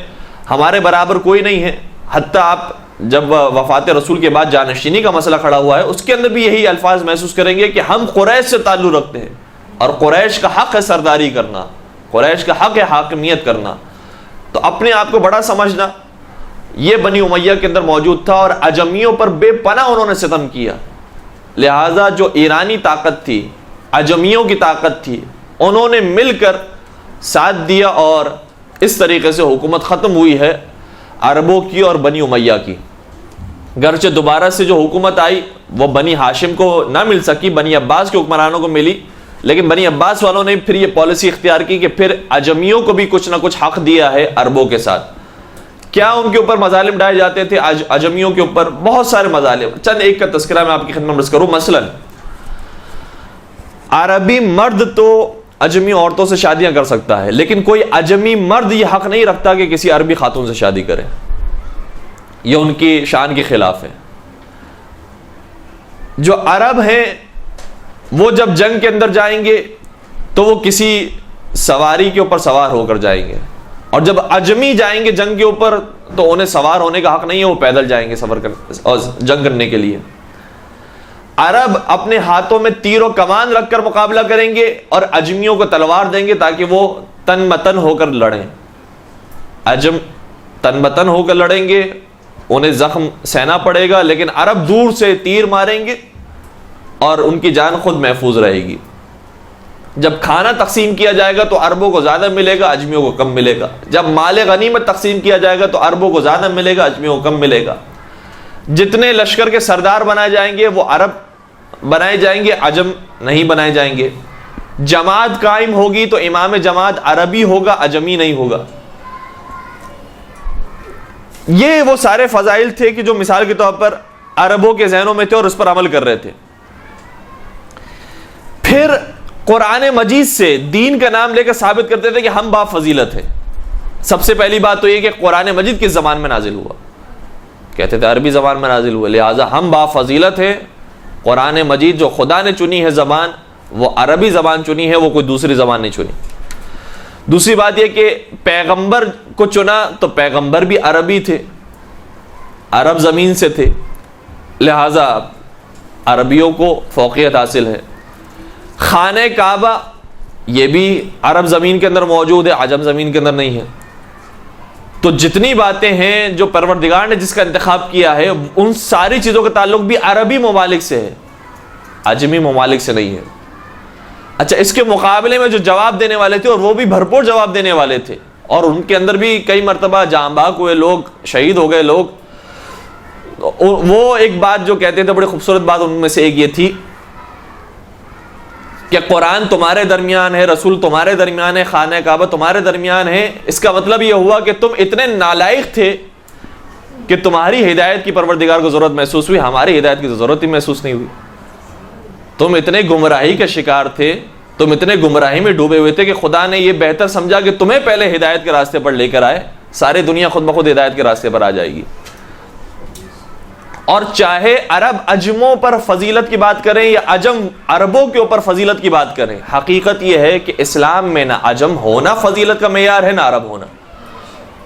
ہمارے برابر کوئی نہیں ہے۔ حتیٰ آپ جب وفات رسول کے بعد جانشینی کا مسئلہ کھڑا ہوا ہے، اس کے اندر بھی یہی الفاظ محسوس کریں گے کہ ہم قریش سے تعلق رکھتے ہیں، اور قریش کا حق ہے سرداری کرنا، قریش کا حق ہے حاکمیت کرنا۔ تو اپنے آپ کو بڑا سمجھنا یہ بنی امیہ کے اندر موجود تھا، اور عجمیوں پر بے پناہ انہوں نے ستم کیا۔ لہٰذا جو ایرانی طاقت تھی، عجمیوں کی طاقت تھی، انہوں نے مل کر ساتھ دیا، اور اس طریقے سے حکومت ختم ہوئی ہے عربوں کی اور بنی امیہ کی۔ گرچہ دوبارہ سے جو حکومت آئی وہ بنی ہاشم کو نہ مل سکی، بنی عباس کے حکمرانوں کو ملی، لیکن بنی عباس والوں نے پھر یہ پالیسی اختیار کی کہ پھر عجمیوں کو بھی کچھ نہ کچھ حق دیا ہے عربوں کے ساتھ۔ کیا ان کے اوپر مظالم ڈھائے جاتے تھے؟ عجمیوں کے اوپر بہت سارے مظالم، چند ایک کا تذکرہ میں آپ کی خدمت میں عرض کروں۔ مثلا عربی مرد تو عجمی عورتوں سے شادیاں کر سکتا ہے، لیکن کوئی عجمی مرد یہ حق نہیں رکھتا کہ کسی عربی خاتون سے شادی کرے، یہ ان کی شان کے خلاف ہے۔ جو عرب ہیں وہ جب جنگ کے اندر جائیں گے تو وہ کسی سواری کے اوپر سوار ہو کر جائیں گے، اور جب عجمی جائیں گے جنگ کے اوپر تو انہیں سوار ہونے کا حق نہیں ہے، وہ پیدل جائیں گے سفر اور جنگ کرنے کے لیے۔ عرب اپنے ہاتھوں میں تیر و کمان رکھ کر مقابلہ کریں گے، اور عجمیوں کو تلوار دیں گے تاکہ وہ تن متن ہو کر لڑیں۔ عجم تن متن ہو کر لڑیں گے، انہیں زخم سہنا پڑے گا، لیکن عرب دور سے تیر ماریں گے اور ان کی جان خود محفوظ رہے گی۔ جب کھانا تقسیم کیا جائے گا تو عربوں کو زیادہ ملے گا، عجمیوں کو کم ملے گا۔ جب مال غنیمت تقسیم کیا جائے گا تو عربوں کو زیادہ ملے گا، عجمیوں کو کم ملے گا۔ جتنے لشکر کے سردار بنائے جائیں گے وہ عرب بنائے جائیں گے، عجم نہیں بنائے جائیں گے۔ جماعت قائم ہوگی تو امام جماعت عربی ہوگا، عجمی نہیں ہوگا۔ یہ وہ سارے فضائل تھے کہ جو مثال کے طور پر عربوں کے ذہنوں میں تھے اور اس پر عمل کر رہے تھے۔ پھر قرآن مجید سے دین کا نام لے کر ثابت کرتے تھے کہ ہم با فضیلت ہیں۔ سب سے پہلی بات تو یہ کہ قرآن مجید کس زبان میں نازل ہوا؟ کہتے تھے عربی زبان میں نازل ہوا، لہٰذا ہم با فضیلت ہیں۔ قرآن مجید جو خدا نے چنی ہے زبان، وہ عربی زبان چنی ہے، وہ کوئی دوسری زبان نہیں چنی۔ دوسری بات یہ کہ پیغمبر کو چنا تو پیغمبر بھی عربی تھے، عرب زمین سے تھے، لہٰذا عربیوں کو فوقیت حاصل ہے۔ خانہ کعبہ یہ بھی عرب زمین کے اندر موجود ہے، عجم زمین کے اندر نہیں ہے۔ تو جتنی باتیں ہیں جو پروردگار نے جس کا انتخاب کیا ہے، ان ساری چیزوں کا تعلق بھی عربی ممالک سے ہے، عجمی ممالک سے نہیں ہے۔ اچھا، اس کے مقابلے میں جو جواب دینے والے تھے، اور وہ بھی بھرپور جواب دینے والے تھے، اور ان کے اندر بھی کئی مرتبہ جاں بحق ہوئے لوگ، شہید ہو گئے لوگ، وہ ایک بات جو کہتے تھے، بڑی خوبصورت بات ان میں سے ایک یہ تھی کہ قرآن تمہارے درمیان ہے، رسول تمہارے درمیان ہے، خانہ کعبہ تمہارے درمیان ہے۔ اس کا مطلب یہ ہوا کہ تم اتنے نالائق تھے کہ تمہاری ہدایت کی پروردگار کو ضرورت محسوس ہوئی، ہماری ہدایت کی ضرورت ہی محسوس نہیں ہوئی۔ تم اتنے گمراہی کے شکار تھے، تم اتنے گمراہی میں ڈوبے ہوئے تھے کہ خدا نے یہ بہتر سمجھا کہ تمہیں پہلے ہدایت کے راستے پر لے کر آئے، ساری دنیا خود بخود ہدایت کے راستے پر آ جائے گی۔ اور چاہے عرب عجموں پر فضیلت کی بات کریں یا عجم عربوں کے اوپر فضیلت کی بات کریں، حقیقت یہ ہے کہ اسلام میں نہ عجم ہونا فضیلت کا معیار ہے، نہ عرب ہونا۔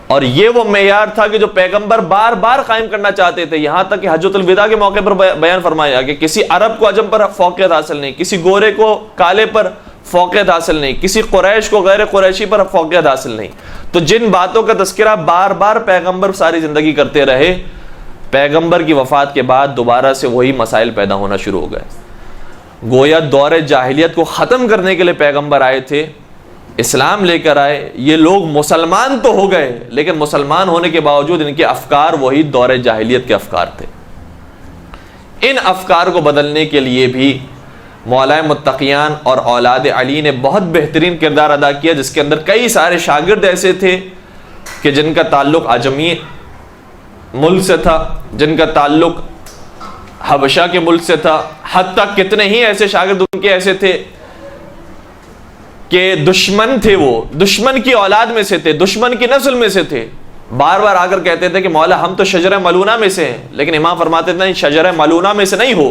اور یہ وہ معیار تھا کہ جو پیغمبر بار بار قائم کرنا چاہتے تھے، یہاں تک کہ حجۃ الوداع کے موقع پر بیان فرمایا کہ کسی عرب کو عجم پر فوقیت حاصل نہیں، کسی گورے کو کالے پر فوقیت حاصل نہیں، کسی قریش کو غیر قریشی پر فوقیت حاصل نہیں۔ تو جن باتوں کا تذکرہ بار بار پیغمبر ساری زندگی کرتے رہے، پیغمبر کی وفات کے بعد دوبارہ سے وہی مسائل پیدا ہونا شروع ہو گئے۔ گویا دور جاہلیت کو ختم کرنے کے لیے پیغمبر آئے تھے، اسلام لے کر آئے۔ یہ لوگ مسلمان تو ہو گئے، لیکن مسلمان ہونے کے باوجود ان کے افکار وہی دور جاہلیت کے افکار تھے۔ ان افکار کو بدلنے کے لیے بھی مولا متقیان اور اولاد علی نے بہت بہترین کردار ادا کیا، جس کے اندر کئی سارے شاگرد ایسے تھے کہ جن کا تعلق عجمی ملک سے تھا، جن کا تعلق حبشہ کے ملک سے تھا، حتیٰ کتنے ہی ایسے شاگرد ان کے ایسے تھے کہ دشمن تھے، وہ دشمن کی اولاد میں سے تھے، دشمن کی نسل میں سے تھے، بار بار آ کر کہتے تھے کہ مولا ہم تو شجرہ ملونہ میں سے ہیں، لیکن امام فرماتے تھے شجرہ ملونہ میں سے نہیں ہو،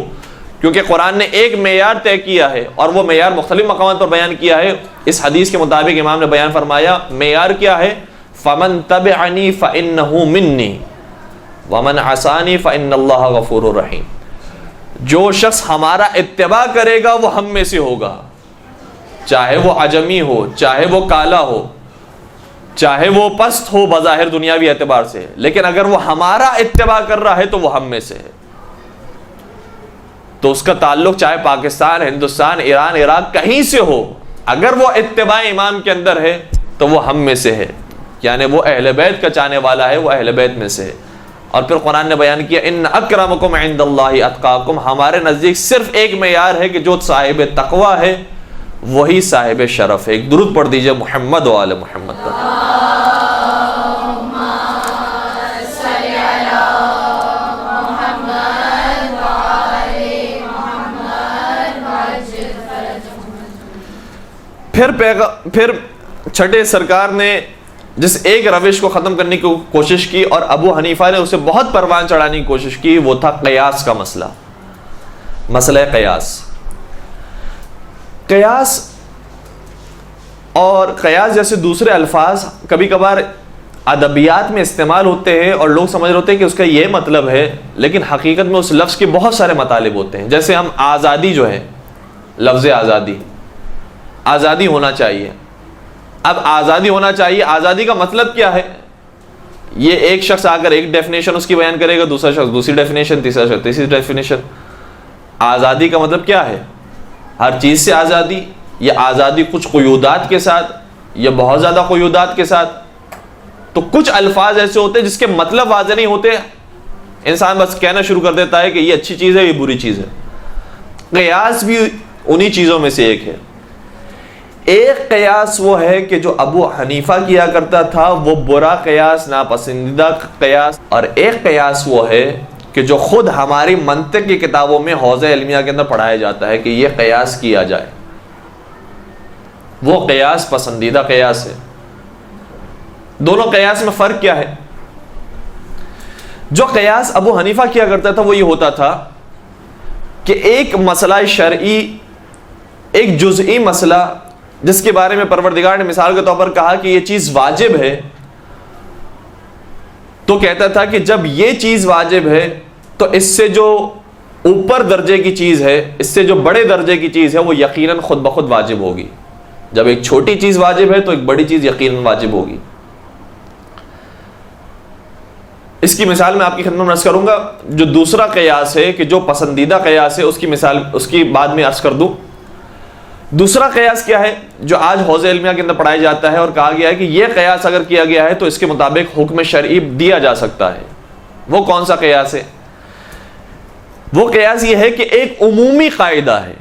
کیونکہ قرآن نے ایک معیار طے کیا ہے اور وہ معیار مختلف مقامات پر بیان کیا ہے۔ اس حدیث کے مطابق امام نے بیان فرمایا معیار کیا ہے؟ فَمَن تَبِعَنِي فَإِنَّهُ مِنِّي وَمَنْ عَصَانِي فَإِنَّ اللَّهَ غَفُورٌ رَحِيمٌ۔ جو شخص ہمارا اتباع کرے گا وہ ہم میں سے ہوگا، چاہے وہ عجمی ہو، چاہے وہ کالا ہو، چاہے وہ پست ہو بظاہر دنیاوی اعتبار سے، لیکن اگر وہ ہمارا اتباع کر رہا ہے تو وہ ہم میں سے ہے۔ تو اس کا تعلق چاہے پاکستان، ہندوستان، ایران، عراق کہیں سے ہو، اگر وہ اتباع امام کے اندر ہے تو وہ ہم میں سے ہے، یعنی وہ اہل بیت کا چاہنے والا ہے، وہ اہل بیت میں سے ہے۔ اور پھر قرآن نے بیان کیا ان اکرمکم عند اللہ اتقاکم، ہمارے نزدیک صرف ایک معیار ہے کہ جو صاحب تقوی ہے وہی صاحب شرف ہے۔ ایک درود پڑھ دیجئے محمد و آل محمد پر۔ پھر چھٹے سرکار نے جس ایک روش کو ختم کرنے کی کوشش کی اور ابو حنیفہ نے اسے بہت پروان چڑھانے کی کوشش کی، وہ تھا قیاس کا مسئلہ، مسئلہ قیاس۔ قیاس اور قیاس جیسے دوسرے الفاظ کبھی کبھار ادبیات میں استعمال ہوتے ہیں اور لوگ سمجھ رہے ہوتے ہیں کہ اس کا یہ مطلب ہے، لیکن حقیقت میں اس لفظ کے بہت سارے مطالب ہوتے ہیں۔ جیسے ہم آزادی جو ہے، لفظ آزادی، آزادی ہونا چاہیے۔ اب آزادی ہونا چاہیے، آزادی کا مطلب کیا ہے؟ یہ ایک شخص آ کر ایک ڈیفینیشن اس کی بیان کرے گا، دوسرا شخص دوسری ڈیفینیشن، تیسرا شخص تیسری ڈیفینیشن۔ آزادی کا مطلب کیا ہے؟ ہر چیز سے آزادی، یا آزادی کچھ قیودات کے ساتھ، یا بہت زیادہ قیودات کے ساتھ۔ تو کچھ الفاظ ایسے ہوتے ہیں جس کے مطلب واضح نہیں ہوتے، انسان بس کہنا شروع کر دیتا ہے کہ یہ اچھی چیز ہے، یہ بری چیز ہے۔ قیاس بھی انہی چیزوں میں سے ایک ہے۔ ایک قیاس وہ ہے کہ جو ابو حنیفہ کیا کرتا تھا، وہ برا قیاس، ناپسندیدہ قیاس، اور ایک قیاس وہ ہے کہ جو خود ہماری منطق کی کتابوں میں حوزہ علمیہ کے اندر پڑھایا جاتا ہے کہ یہ قیاس کیا جائے، وہ قیاس پسندیدہ قیاس ہے۔ دونوں قیاس میں فرق کیا ہے؟ جو قیاس ابو حنیفہ کیا کرتا تھا وہ یہ ہوتا تھا کہ ایک مسئلہ شرعی، ایک جزئی مسئلہ جس کے بارے میں پروردگار نے مثال کے طور پر کہا کہ یہ چیز واجب ہے، تو کہتا تھا کہ جب یہ چیز واجب ہے تو اس سے جو اوپر درجے کی چیز ہے، اس سے جو بڑے درجے کی چیز ہے، وہ یقیناً خود بخود واجب ہوگی۔ جب ایک چھوٹی چیز واجب ہے تو ایک بڑی چیز یقیناً واجب ہوگی۔ اس کی مثال میں آپ کی خدمت میں عرض کروں گا۔ جو دوسرا قیاس ہے کہ جو پسندیدہ قیاس ہے، اس کی مثال اس کی بعد میں عرض کر دوں۔ دوسرا قیاس کیا ہے جو آج حوزہ علمیہ کے اندر پڑھایا جاتا ہے اور کہا گیا ہے کہ یہ قیاس اگر کیا گیا ہے تو اس کے مطابق حکم شرعی دیا جا سکتا ہے۔ وہ کون سا قیاس ہے؟ وہ قیاس یہ ہے کہ ایک عمومی قاعدہ ہے۔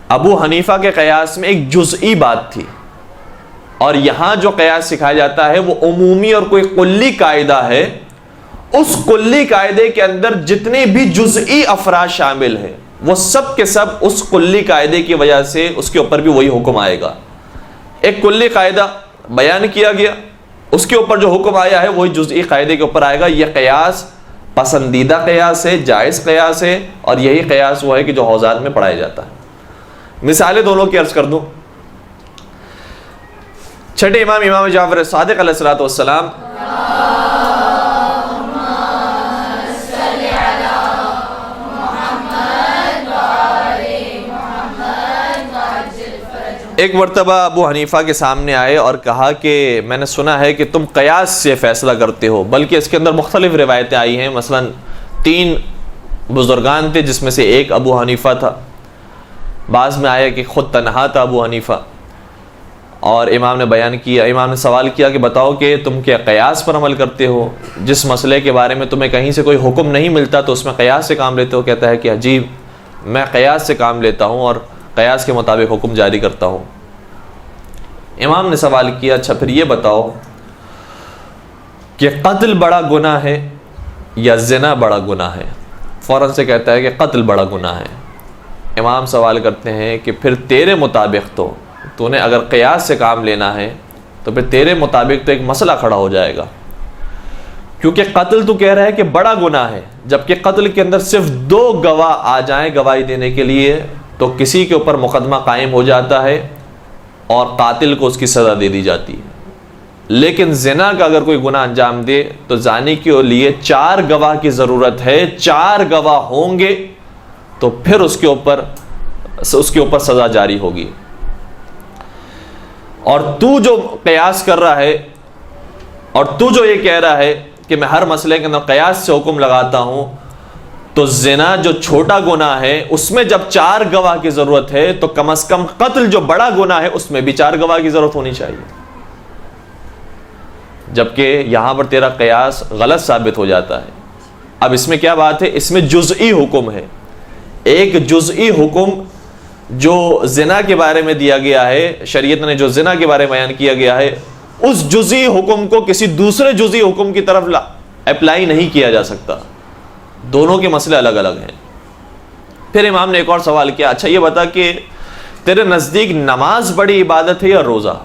ابو حنیفہ کے قیاس میں ایک جزئی بات تھی، اور یہاں جو قیاس سکھایا جاتا ہے وہ عمومی اور کوئی کلی قاعدہ ہے۔ اس کلی قاعدے کے اندر جتنے بھی جزئی افراد شامل ہیں وہ سب کے سب اس کلی قاعدے کی وجہ سے اس کے اوپر بھی وہی حکم آئے گا۔ ایک کلی قاعدہ بیان کیا گیا، اس کے اوپر جو حکم آیا ہے وہی جزئی قاعدے کے اوپر آئے گا۔ یہ قیاس پسندیدہ قیاس ہے، جائز قیاس ہے، اور یہی قیاس وہ ہے کہ جو حوزات میں پڑھایا جاتا ہے۔ مثالیں دونوں کی عرض کر دوں۔ چھٹے امام، امام جعفر صادق علیہ الصلوۃ والسلام، ایک مرتبہ ابو حنیفہ کے سامنے آئے اور کہا کہ میں نے سنا ہے کہ تم قیاس سے فیصلہ کرتے ہو، بلکہ اس کے اندر مختلف روایتیں آئی ہیں۔ مثلا 3 بزرگان تھے جس میں سے ایک ابو حنیفہ تھا، بعض میں آیا کہ خود تنہا تھا ابو حنیفہ، اور امام نے بیان کیا، امام نے سوال کیا کہ بتاؤ کہ تم کیا قیاس پر عمل کرتے ہو؟ جس مسئلے کے بارے میں تمہیں کہیں سے کوئی حکم نہیں ملتا تو اس میں قیاس سے کام لیتے ہو؟ کہتا ہے کہ عجیب، میں قیاس سے کام لیتا ہوں اور قیاس کے مطابق حکم جاری کرتا ہوں۔ امام نے سوال کیا اچھا پھر یہ بتاؤ کہ قتل بڑا گناہ ہے یا زنا بڑا گناہ ہے؟ فوراً سے کہتا ہے کہ قتل بڑا گناہ ہے۔ امام سوال کرتے ہیں کہ پھر تیرے مطابق تو نے اگر قیاس سے کام لینا ہے تو پھر تیرے مطابق تو ایک مسئلہ کھڑا ہو جائے گا، کیونکہ قتل تو کہہ رہا ہے کہ بڑا گناہ ہے، جبکہ قتل کے اندر صرف 2 گواہ آ جائیں گواہی دینے کے لیے تو کسی کے اوپر مقدمہ قائم ہو جاتا ہے اور قاتل کو اس کی سزا دے دی جاتی ہے۔ لیکن زنا کا اگر کوئی گناہ انجام دے تو زانی کے لیے 4 گواہ کی ضرورت ہے، 4 گواہ ہوں گے تو پھر اس کے اوپر سزا جاری ہوگی۔ اور تو جو قیاس کر رہا ہے اور تو جو یہ کہہ رہا ہے کہ میں ہر مسئلے کے اندر قیاس سے حکم لگاتا ہوں، تو زنا جو چھوٹا گناہ ہے اس میں جب 4 گواہ کی ضرورت ہے تو کم از کم قتل جو بڑا گناہ ہے اس میں بھی 4 گواہ کی ضرورت ہونی چاہیے، جبکہ یہاں پر تیرا قیاس غلط ثابت ہو جاتا ہے۔ اب اس میں کیا بات ہے؟ اس میں جزئی حکم ہے، ایک جزئی حکم جو زنا کے بارے میں دیا گیا ہے، شریعت نے جو زنا کے بارے میں بیان کیا گیا ہے، اس جزئی حکم کو کسی دوسرے جزئی حکم کی طرف اپلائی نہیں کیا جا سکتا، دونوں کے مسئلے الگ الگ ہیں۔ پھر امام نے ایک اور سوال کیا اچھا یہ بتا کہ تیرے نزدیک نماز بڑی عبادت ہے یا روزہ؟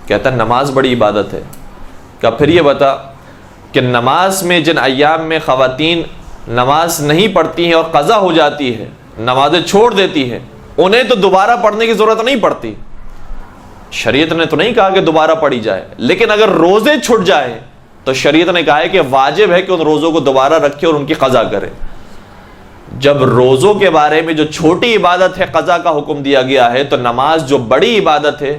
کہتا ہے نماز بڑی عبادت ہے۔ کہ پھر یہ بتا کہ نماز میں جن ایام میں خواتین نماز نہیں پڑھتی ہیں اور قضا ہو جاتی ہے، نمازیں چھوڑ دیتی ہیں، انہیں تو دوبارہ پڑھنے کی ضرورت نہیں پڑتی، شریعت نے تو نہیں کہا کہ دوبارہ پڑھی جائے، لیکن اگر روزے چھٹ جائیں تو شریعت نے کہا ہے کہ واجب ہے کہ ان روزوں کو دوبارہ رکھے اور ان کی قضا کرے۔ جب روزوں کے بارے میں جو چھوٹی عبادت ہے قضا کا حکم دیا گیا ہے، تو نماز جو بڑی عبادت ہے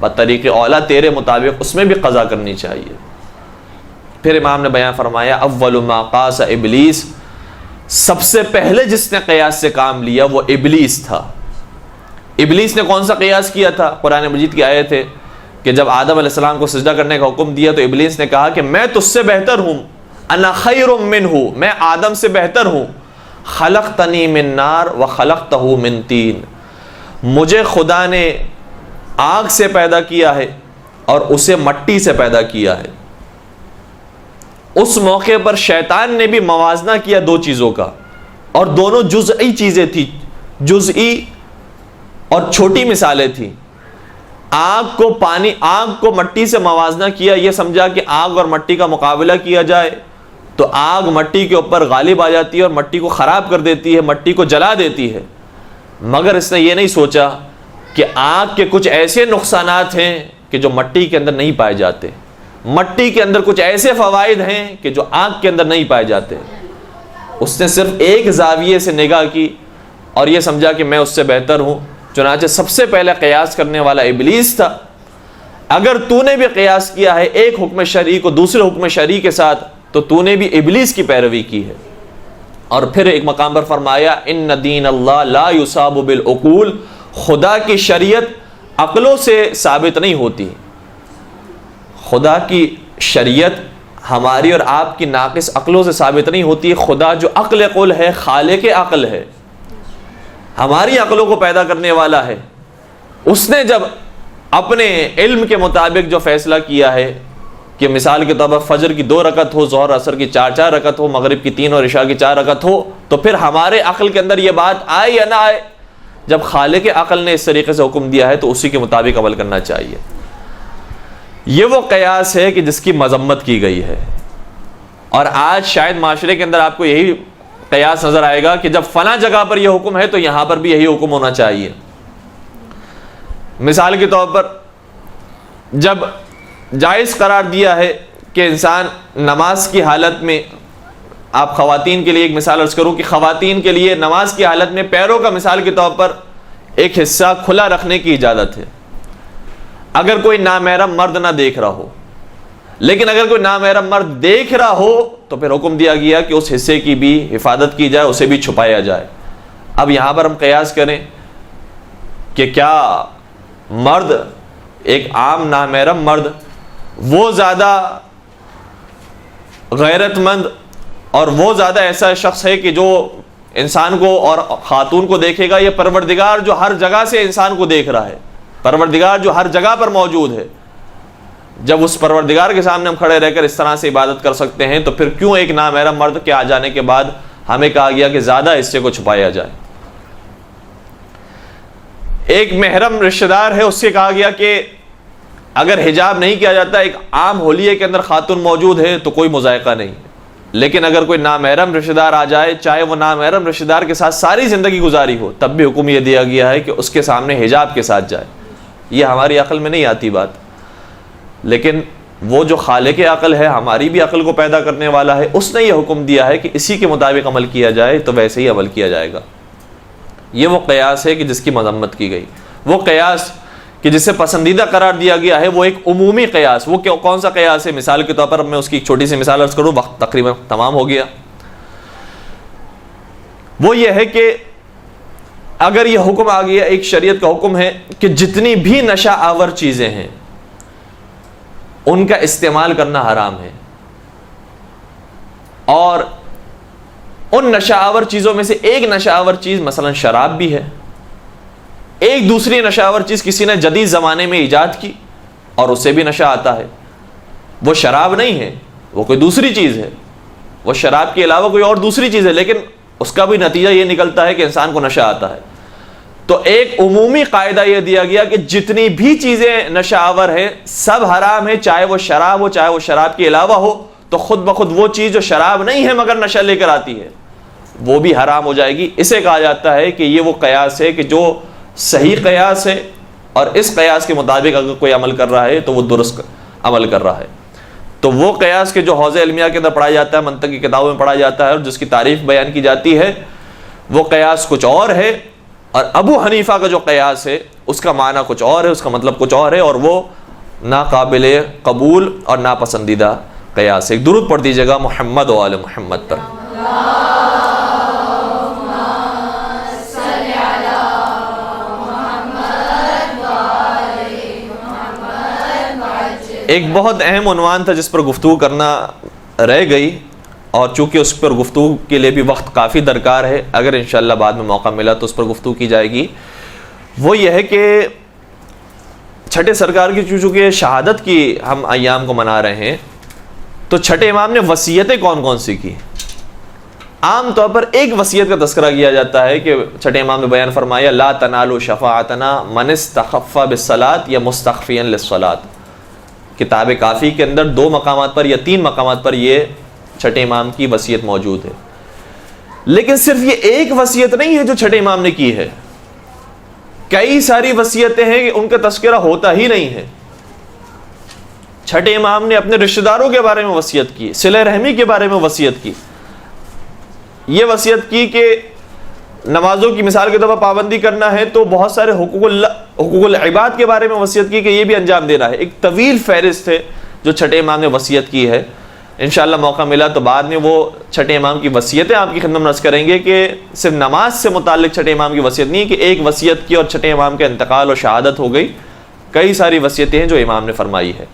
بطریق اولا تیرے مطابق اس میں بھی قضا کرنی چاہیے۔ پھر امام نے بیان فرمایا اول ما قاس ابلیس، سب سے پہلے جس نے قیاس سے کام لیا وہ ابلیس تھا۔ ابلیس نے کون سا قیاس کیا تھا؟ قرآن مجید کی آیت ہے کہ جب آدم علیہ السلام کو سجدہ کرنے کا حکم دیا تو ابلیس نے کہا کہ میں تجھ سے بہتر ہوں، انا خیر منہ، میں آدم سے بہتر ہوں، خلقتنی من نار وخلقتہ من طین، مجھے خدا نے آگ سے پیدا کیا ہے اور اسے مٹی سے پیدا کیا ہے۔ اس موقع پر شیطان نے بھی موازنہ کیا 2 چیزوں کا، اور دونوں جزئی چیزیں تھیں، جزئی اور چھوٹی مثالیں تھیں۔ آگ کو مٹی سے موازنہ کیا، یہ سمجھا کہ آگ اور مٹی کا مقابلہ کیا جائے تو آگ مٹی کے اوپر غالب آ جاتی ہے اور مٹی کو خراب کر دیتی ہے، مٹی کو جلا دیتی ہے، مگر اس نے یہ نہیں سوچا کہ آگ کے کچھ ایسے نقصانات ہیں کہ جو مٹی کے اندر نہیں پائے جاتے، مٹی کے اندر کچھ ایسے فوائد ہیں کہ جو آگ کے اندر نہیں پائے جاتے۔ اس نے صرف ایک زاویے سے نگاہ کی اور یہ سمجھا کہ میں اس سے بہتر ہوں، چنانچہ سب سے پہلے قیاس کرنے والا ابلیس تھا۔ اگر تو نے بھی قیاس کیا ہے ایک حکم شرعی کو دوسرے حکم شرعی کے ساتھ تو تو نے بھی ابلیس کی پیروی کی ہے۔ اور پھر ایک مقام پر فرمایا ان دین اللہ لا یصاب بالعقول، خدا کی شریعت عقلوں سے ثابت نہیں ہوتی، خدا کی شریعت ہماری اور آپ کی ناقص عقلوں سے ثابت نہیں ہوتی۔ خدا جو عقل قل ہے، خالق عقل ہے، ہماری عقلوں کو پیدا کرنے والا ہے، اس نے جب اپنے علم کے مطابق جو فیصلہ کیا ہے کہ مثال کے طور پر فجر کی 2 رکعت ہو، ظہر عصر کی 4 رکعت ہو، مغرب کی 3 اور عشاء کی 4 رکعت ہو، تو پھر ہمارے عقل کے اندر یہ بات آئے یا نہ آئے؟ جب خالق عقل نے اس طریقے سے حکم دیا ہے تو اسی کے مطابق عمل کرنا چاہیے۔ یہ وہ قیاس ہے کہ جس کی مذمت کی گئی ہے، اور آج شاید معاشرے کے اندر آپ کو یہی قیاس نظر آئے گا کہ جب فلاں جگہ پر یہ حکم ہے تو یہاں پر بھی یہی حکم ہونا چاہیے۔ مثال کے طور پر جب جائز قرار دیا ہے کہ انسان نماز کی حالت میں، آپ خواتین کے لیے ایک مثال عرض کروں کہ خواتین کے لیے نماز کی حالت میں پیروں کا مثال کے طور پر ایک حصہ کھلا رکھنے کی اجازت ہے، اگر کوئی نامحرم مرد نہ دیکھ رہا ہو۔ لیکن اگر کوئی نامحرم مرد دیکھ رہا ہو تو پھر حکم دیا گیا کہ اس حصے کی بھی حفاظت کی جائے، اسے بھی چھپایا جائے۔ اب یہاں پر ہم قیاس کریں کہ کیا مرد، ایک عام نامحرم مرد، وہ زیادہ غیرت مند اور وہ زیادہ ایسا شخص ہے کہ جو انسان کو اور خاتون کو دیکھے گا، یہ پروردگار جو ہر جگہ سے انسان کو دیکھ رہا ہے، پروردگار جو ہر جگہ پر موجود ہے، جب اس پروردگار کے سامنے ہم کھڑے رہ کر اس طرح سے عبادت کر سکتے ہیں تو پھر کیوں ایک نامحرم مرد کے آ جانے کے بعد ہمیں کہا گیا کہ زیادہ حصے کو چھپایا جائے؟ ایک محرم رشتہ دار ہے، اس سے کہا گیا کہ اگر حجاب نہیں کیا جاتا، ایک عام ہولیے کے اندر خاتون موجود ہے تو کوئی مذائقہ نہیں، لیکن اگر کوئی نامحرم رشتہ دار آ جائے، چاہے وہ نامحرم رشتہ دار کے ساتھ ساری زندگی گزاری ہو، تب بھی حکم یہ دیا گیا ہے کہ اس کے سامنے حجاب کے ساتھ جائے۔ یہ ہماری عقل میں نہیں آتی بات، لیکن وہ جو خالق عقل ہے، ہماری بھی عقل کو پیدا کرنے والا ہے، اس نے یہ حکم دیا ہے کہ اسی کے مطابق عمل کیا جائے تو ویسے ہی عمل کیا جائے گا۔ یہ وہ قیاس ہے کہ جس کی مذمت کی گئی، وہ قیاس کہ جسے پسندیدہ قرار دیا گیا ہے، وہ ایک عمومی قیاس۔ وہ کون سا قیاس ہے؟ مثال کے طور پر میں اس کی ایک چھوٹی سی مثال عرض کروں، وقت تقریباً تمام ہو گیا۔ وہ یہ ہے کہ اگر یہ حکم آ گیا، ایک شریعت کا حکم ہے کہ جتنی بھی نشہ آور چیزیں ہیں ان کا استعمال کرنا حرام ہے، اور ان نشہ آور چیزوں میں سے ایک نشہ آور چیز مثلا شراب بھی ہے، ایک دوسری نشہ آور چیز کسی نے جدید زمانے میں ایجاد کی اور اسے بھی نشہ آتا ہے، وہ شراب نہیں ہے، وہ کوئی دوسری چیز ہے، وہ شراب کے علاوہ کوئی اور دوسری چیز ہے، لیکن اس کا بھی نتیجہ یہ نکلتا ہے کہ انسان کو نشہ آتا ہے۔ تو ایک عمومی قاعدہ یہ دیا گیا کہ جتنی بھی چیزیں نشہ آور ہیں سب حرام ہیں، چاہے وہ شراب ہو چاہے وہ شراب کے علاوہ ہو، تو خود بخود وہ چیز جو شراب نہیں ہے مگر نشہ لے کر آتی ہے وہ بھی حرام ہو جائے گی۔ اسے کہا جاتا ہے کہ یہ وہ قیاس ہے کہ جو صحیح قیاس ہے، اور اس قیاس کے مطابق اگر کوئی عمل کر رہا ہے تو وہ درست عمل کر رہا ہے۔ تو وہ قیاس کے جو حوزہ علمیہ کے اندر پڑھا جاتا ہے، منطق کی کتابوں میں پڑھا جاتا ہے، اور جس کی تعریف بیان کی جاتی ہے، وہ قیاس کچھ اور ہے، اور ابو حنیفہ کا جو قیاس ہے اس کا معنی کچھ اور ہے، اس کا مطلب کچھ اور ہے، اور وہ ناقابل قبول اور ناپسندیدہ قیاس ہے۔ ایک درود پڑھ دیجیے گا محمد و آل محمد پر۔ ایک بہت اہم عنوان تھا جس پر گفتگو کرنا رہ گئی، اور چونکہ اس پر گفتگو کے لیے بھی وقت کافی درکار ہے، اگر انشاءاللہ بعد میں موقع ملا تو اس پر گفتگو کی جائے گی۔ وہ یہ ہے کہ چھٹے سرکار کی چونکہ شہادت کی ہم ایام کو منا رہے ہیں، تو چھٹے امام نے وصیتیں کون کون سی کی؟ عام طور پر ایک وصیت کا تذکرہ کیا جاتا ہے کہ چھٹے امام نے بیان فرمایا لا تنالوا شفاعتنا من استخف بالصلاۃ یا مستخفیا للصلاۃ۔ کتاب کافی کے اندر 2 مقامات پر یا 3 مقامات پر یہ چھٹے امام کی وصیت موجود ہے، لیکن صرف یہ ایک وصیت نہیں ہے جو چھٹے امام نے کی ہے، کئی ساری وصیتیں ہیں کہ ان کا تذکرہ ہوتا ہی نہیں ہے۔ چھٹے امام نے اپنے رشتہ داروں کے بارے میں وصیت کی، صلہ رحمی کے بارے میں وصیت کی، یہ وصیت کی کہ نمازوں کی مثال کے طور پر پابندی کرنا ہے تو بہت سارے حقوق العباد کے بارے میں وصیت کی کہ یہ بھی انجام دینا ہے۔ ایک طویل فہرست ہے جو چھٹے امام نے وصیت کی ہے۔ انشاءاللہ موقع ملا تو بعد میں وہ چھٹے امام کی وصیتیں آپ کی خدمت میں عرض کریں گے کہ صرف نماز سے متعلق چھٹے امام کی وصیت نہیں کہ ایک وصیت کی اور چھٹے امام کے انتقال اور شہادت ہو گئی، کئی ساری وصیتیں ہیں جو امام نے فرمائی ہے۔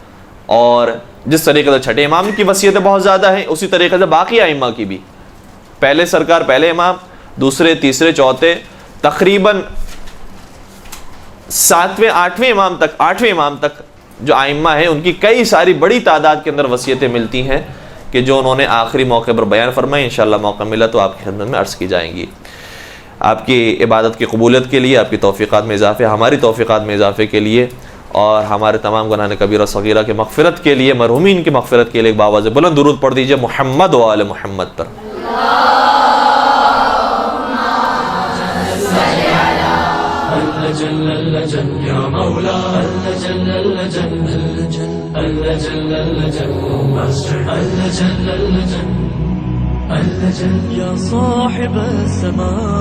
اور جس طریقے سے چھٹے امام کی وصیتیں بہت زیادہ ہیں، اسی طریقے سے باقی ائمہ کی بھی، پہلے سرکار پہلے امام، دوسرے تیسرے چوتھے، تقریباً 7ویں 8ویں امام تک جو ائمہ ہیں ان کی کئی ساری بڑی تعداد کے اندر وصیتیں ملتی ہیں کہ جو انہوں نے آخری موقع پر بیان فرمائی۔ انشاءاللہ موقع ملا تو آپ کی خدمت میں عرض کی جائیں گی۔ آپ کی عبادت کی قبولیت کے لیے، آپ کی توفیقات میں اضافے، ہماری توفیقات میں اضافے کے لیے، اور ہمارے تمام گناہ کبیرہ صغیرہ کے مغفرت کے لیے، مرحومین کی مغفرت کے لیے ایک باواز بلند درود پڑھ دیجئے محمد و آل محمد پر۔ يا صاحب السماء